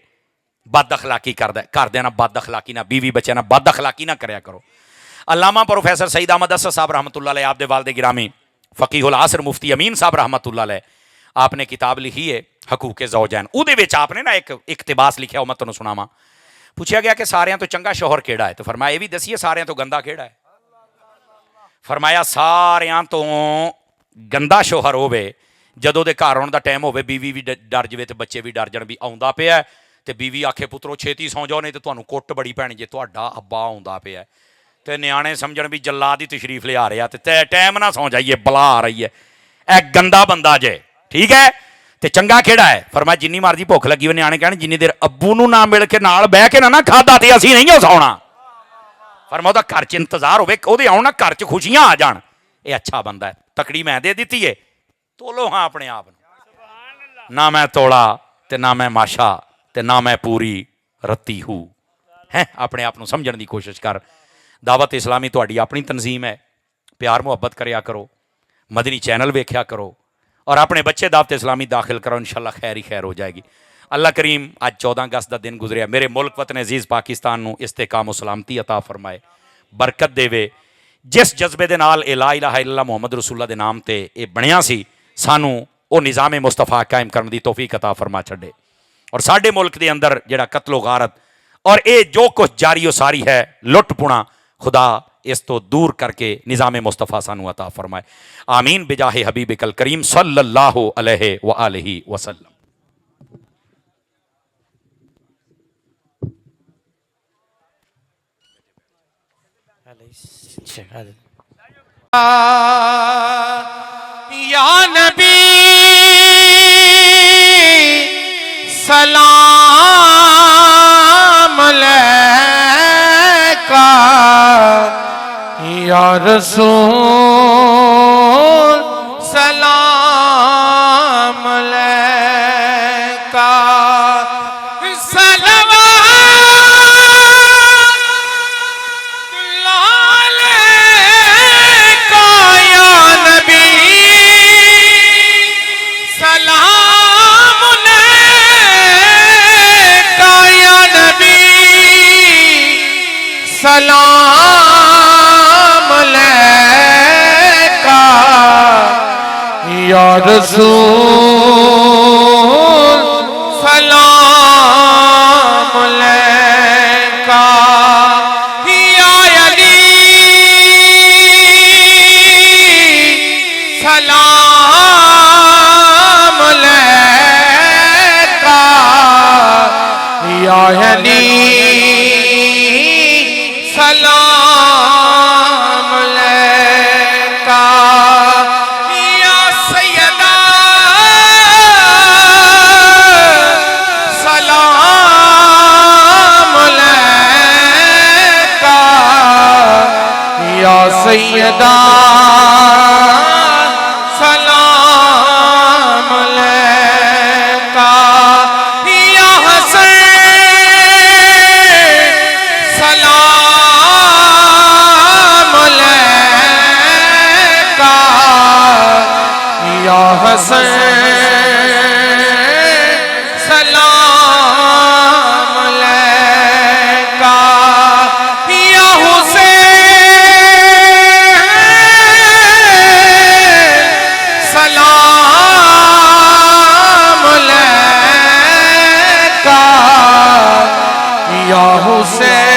Speaker 1: بد اخلاقی کردا، گھر دے نال بد اخلاقی نہ، بیوی بچے نال بد اخلاقی نہ کریا کرو۔ علامہ پروفیسر سعید احمد اسد صاحب رحمۃ اللہ علیہ، آپ دے والد گرامی فقیہ العصر مفتی امین صاحب رحمۃ اللہ علیہ، آپ نے کتاب لکھی ہے حقوق زوجین، اودے وچ آپ نے نا ایک اقتباس لکھیا، میں تانوں سناواں۔ پوچھا گیا کہ ساریاں تو چنگا شوہر کیڑا ہے، تو فرمایا یہ بھی دسیے ساریاں تو گندا کیڑا ہے۔ فرمایا ساریاں تو گندا شوہر ہوے جدوں دے گھر آن دا ٹائم ہوے بیوی بھی ڈر جوے تے بچے بھی ڈر جان بھی آوندا پیا تے بیوی آکھے پترو چھیتی سو جاؤ نہیں تے تانوں کٹ بڑی پینی جے تہاڈا ابا آوندا پیا تے نیانے سمجھن بھی جلاد ہی تشریف لے آ رہا تے ٹائم نہ سو جائیے بلا آ رہی ہے، اے گندا بندہ جے، ٹھیک ہے؟ تے چنگا کیڑا ہے؟ فرمایا جنی مرضی بھوک لگی ہوئے نیانے کہن جنی دیر ابو نو نہ مل کے نال بہ کے نہ کھادا تے اسی نہیں ہو سونا۔ فرمایا دا گھر چ انتظار ہوے او دے آن نہ گھر چ خوشیاں آ جان، اے اچھا بندہ ہے۔ تکڑی میں دے دیتی ہے، تولو ہاں اپنے آپ نہ میں توڑا تے نہ میں ماشا تے نہ میں پوری رتی ہوں، ہیں اپنے آپ سمجھن دی کوشش کر۔ دعوت اسلامی تہاڈی اپنی تنظیم ہے، پیار محبت کریا کرو، مدنی چینل ویکھیا کرو اور اپنے بچے دعوت اسلامی داخل کرو، انشاءاللہ خیر ہی خیر ہو جائے گی۔ اللہ کریم آج 14 اگست دا دن گزریا، میرے ملک وطن عزیز پاکستان نو استحکام و سلامتی عطا فرمائے، برکت دے وے۔ جس جذبے دے نال لا الہ الا اللہ محمد رسول اللہ دے نام تے اے بنیا سی، سانو او نظام مصطفیٰ قائم کرنے دی توفیق عطا فرما چھڑے، اور ساڈے ملک دے اندر جڑا قتل و غارت اور اے جو کچھ جاری و ساری ہے لٹ پونا، خدا اس تو دور کر کے نظام مصطفیٰ سانو عطا فرمائے، آمین بجاہ حبیبک الکریم صلی اللہ علیہ وآلہ وسلم۔
Speaker 2: یا نبی سلام علیکہ، یا رسول سلام علیکہ، سلام علیکہ یا رسول سلام علیکہ، یا علی سلام علیکہ، علی سلام علیکہ یا سیدہ سلام علیکہ یا سیدہ سلام علیکہ یا حسن سلام علیکہ یا حسن سلام علیکہ یا حسین سلام علیکہ یا حسین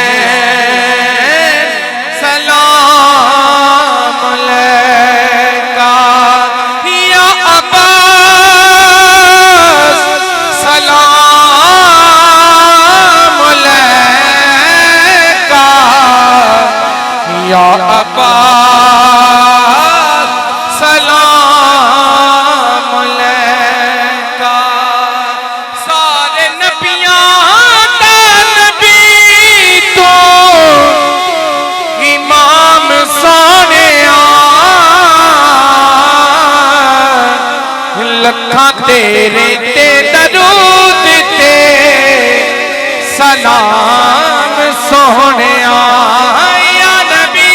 Speaker 2: سلام علیکہ یا عباس سلام علیکہ یا عباس سلام علیکہ سارے نبیاں دا نبی تو امام سونیا لکھاں تیرے تے درود تے سلام سونیا یا نبی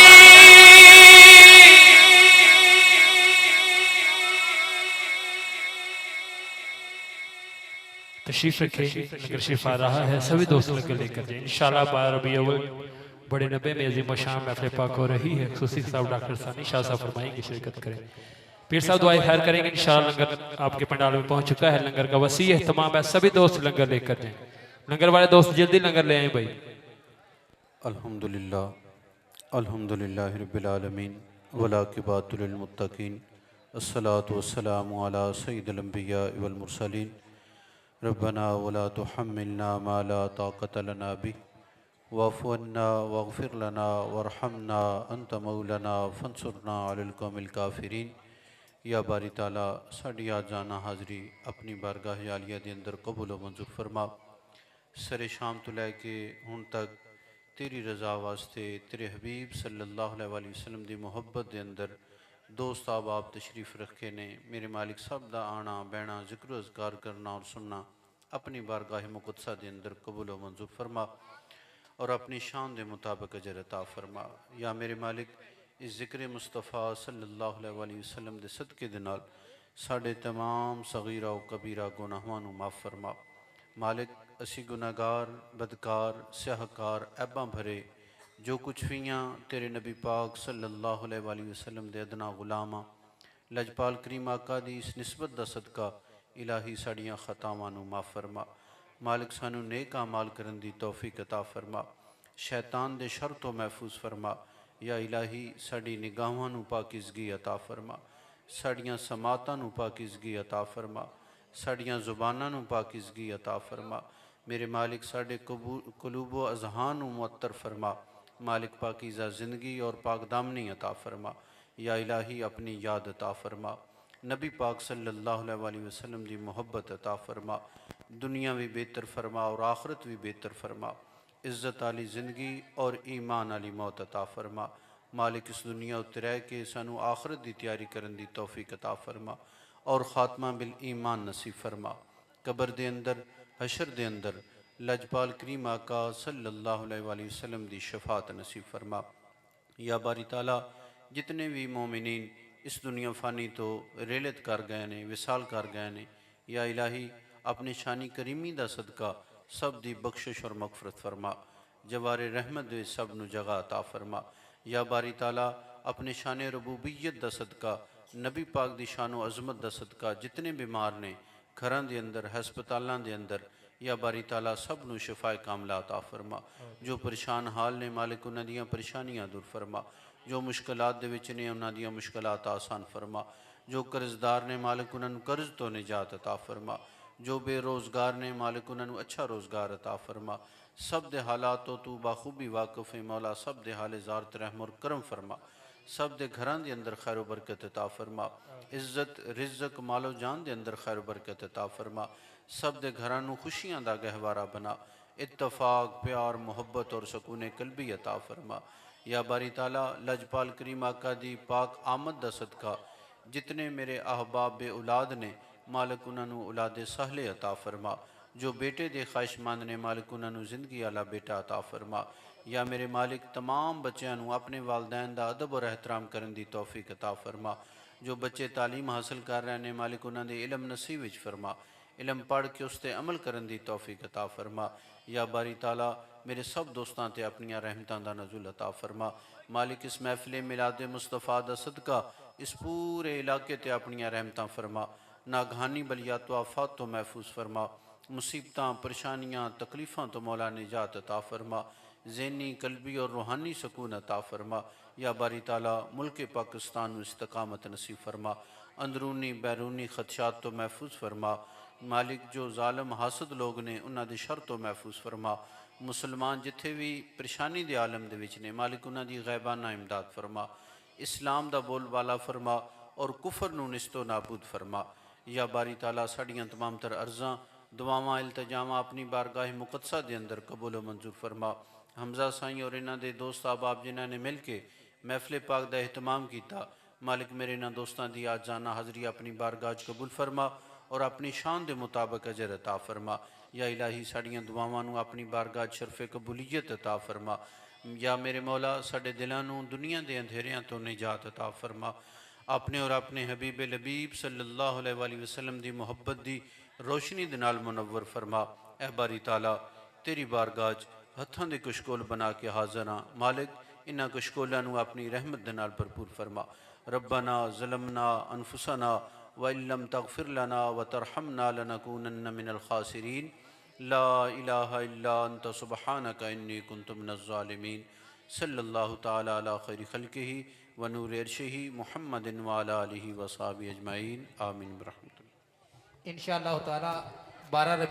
Speaker 3: تشریف رکھے لنگر شریف آ رہا ہے سبھی دوست لنگر لے کر جائیں انشاءاللہ 12 ربیع اول بڑے نبے میں عظیم و شان محفل پاک ہو رہی ہے خصوصی صاحب ڈاکٹر ثانی شاہ صاحب فرمائیں گے شرکت کریں پیر صاحب دعائیں خیر کریں گے انشاءاللہ لنگر آپ کے پنڈال میں پہنچ چکا ہے لنگر کا وسیع اہتمام ہے سبھی دوست لنگر لے کر جائیں لنگر والے دوست جلدی لنگر لے آئیں بھائی
Speaker 4: الحمدللہ رب العالمین والعاقبۃ للمتقین الصلاة والسلام علی سید الانبیاء والمرسلین ربنا ولا تحملنا ما لا طاقت لنا به واعف عنا واغفر لنا وارحمنا انت مولانا فانصرنا علی القوم الکافرین یا باری تعالیٰ ساڑی آج جانا حاضری اپنی بارگاہ عالیہ دے اندر قبول و منظور فرما سر شام تو لے کے ہن تک تیری رضا واسطے تیرے حبیب صلی اللہ علیہ وآلہ وسلم دی محبت دے اندر دوست آپ تشریف رکھے نے میرے مالک صاحب دا آنا بینا ذکر و اذکار کرنا اور سننا اپنی بارگاہ مقدسہ دے اندر قبول و منظور فرما اور اپنی شان دے مطابق اجر عطا فرما یا میرے مالک اس ذکر مصطفیٰ صلی اللہ علیہ وآلہ وسلم دے صدقے دے نال ساڑھے تمام صغیرہ و کبیرہ گناہاں نو معاف فرما مالک اسی گناہگار بدکار سیاہکار عیباں بھرے جو کچھ فیاں تیرے نبی پاک صلی اللہ علیہ وآلہ وسلم دے ادنا غلاماں لجپال کریم آقا دی اس نسبت دا صدقہ الہی ساڑیاں خطاواں نو معاف فرما مالک سانو نیک اعمال کرن دی توفیق عطا فرما شیطان دے شر تو محفوظ فرما یا الہی ساڑی نگاہاں نو پاکیزگی عطا فرما ساڑیاں سماعتاں نو پاکیزگی عطا فرما ساڑیاں زباناں نو پاکیزگی عطا فرما میرے مالک ساڑے قلوب و اذہان نو معطر فرما مالک پاکیزہ زندگی اور پاک دامنی عطا فرما یا الہی اپنی یاد عطا فرما نبی پاک صلی اللہ علیہ وآلہ وسلم دی محبت عطا فرما دنیا بھی بہتر فرما اور آخرت بھی بہتر فرما عزت علی زندگی اور ایمان علی موت عطا فرما مالک اس دنیا اترے کے سانو آخرت دی تیاری کرن دی توفیق عطا فرما اور خاتمہ بالایمان نصیب فرما قبر دے اندر حشر دے اندر لجپال کریم آقا صلی اللہ علیہ وآلہ وسلم دی شفاعت نصیب فرما یا باری تعالیٰ جتنے بھی مومنین اس دنیا فانی تو ریلت کر گئے نے وصال کر گئے نے یا الہی اپنے شانی کریمی دا صدقہ سب دی بخشش اور مغفرت فرما جوار رحمت دے سب نو جگہ عطا فرما یا باری تعالیٰ اپنے شان ربوبیت دا صدقہ نبی پاک دی شان و عظمت دا صدقہ جتنے بیمار نے گھراں دے اندر ہسپتالاں دے اندر یا باری تعالیٰ سب نو شفا کاملہ عطا فرما جو پریشان حال نے مالک انہاں دیاں پریشانیاں دور فرما جو مشکلات دے وچ نے انہاں دیاں مشکلات آسان فرما جو قرضدار نے مالک انہاں نو قرض تو نجات عطا فرما جو بے روزگار نے مالک انہوں نے اچھا روزگار عطا فرما سب دے حالات تو باخوبی واقف ہے مولا سب دے حال زارت رحم اور کرم فرما سب دے گھران دے اندر خیر و برکت عطا فرما عزت رزق مال و جان دے اندر خیر و برکت عطا فرما سب دے گھرانوں خوشیاں دا گہوارہ بنا اتفاق پیار محبت اور سکون قلبی عطا فرما یا باری تعالیٰ لجپال کریم آقا دی پاک آمد دا صدقہ جتنے میرے احباب بے اولاد نے مالک انہوں نے اولاد سہلے عطا فرما جو بیٹے دے خواہش مند نے مالک انہوں نے زندگی والا بیٹا عطا فرما یا میرے مالک تمام بچیاں اپنے والدین دا ادب اور احترام کرن دی توفیق عطا فرما جو بچے تعلیم حاصل کر رہے ہیں مالک انہوں نے علم نصیب وچ فرما علم پڑھ کے اس تے عمل کرن دی توفیق عطا فرما یا باری تعالیٰ میرے سب دوستاں تے اپنی رحمتاں دا نزول عطا فرما مالک اس محفل میلاد مصطفیٰ دا صدقہ اس پورے علاقے تے اپنی رحمتاں فرما ناگہانی بلیات و آفات تو محفوظ فرما مصیبتاں پریشانیاں تکلیفاں تو مولا نجات عطا فرما ذہنی قلبی اور روحانی سکون عطا فرما یا باری تعالیٰ ملک پاکستان و استقامت نصیب فرما اندرونی بیرونی خدشات تو محفوظ فرما مالک جو ظالم حاسد لوگ نے انہاں دے شر تو محفوظ فرما مسلمان جتھے بھی پریشانی دے عالم دے وچ نے مالک انہاں دی غیبانہ امداد فرما اسلام دا بول بالا فرما اور کفر نو نستو نابود فرما یا باری تعالیٰ ساڑیاں تمام تر عرضاں دعاواں التجاماں اپنی بارگاہ مقدسہ دے اندر قبول و منظور فرما حمزہ سائیں اور انہاں دے دوست احباب جنہاں نے مل کے محفل پاک دا اہتمام کیتا مالک میرے انہاں دوستاں دی آج جانا حاضری اپنی بارگاہ قبول فرما اور اپنی شان دے مطابق اجر عطا فرما یا الہی ساڑیاں دعاواں نو اپنی بارگاہ شرف قبولیت عطا فرما یا میرے مولا ساڑے دلانوں دنیا دے اندھیریاں تو نجات عطا فرما اپنے اور اپنے حبیب لبیب صلی اللہ علیہ وآلہ وسلم دی محبت دی روشنی دنال منور فرما اے باری تعالیٰ تیری بارگاہ ہتھاں دے کشکول بنا کے حاضر ہاں مالک انہاں کشکولاں نو اپنی رحمت دنال بھرپور فرما ربنا ظلمنا انفسنا وَإِن لَّمْ تَغْفِرْ لَنَا وَتَرْحَمْنَا لَنَكُونَنَّ مِنَ الْخَاسِرِينَ لا الہ الا انت سبحانک انی کنت من الظالمین صلی اللہ تعالی علی خیر خلقہ ونور عرشہ محمد وعلی آلہ وصحبہ اجمعین آمین برحمتہ
Speaker 5: انشاءاللہ تعالی 12 ربیع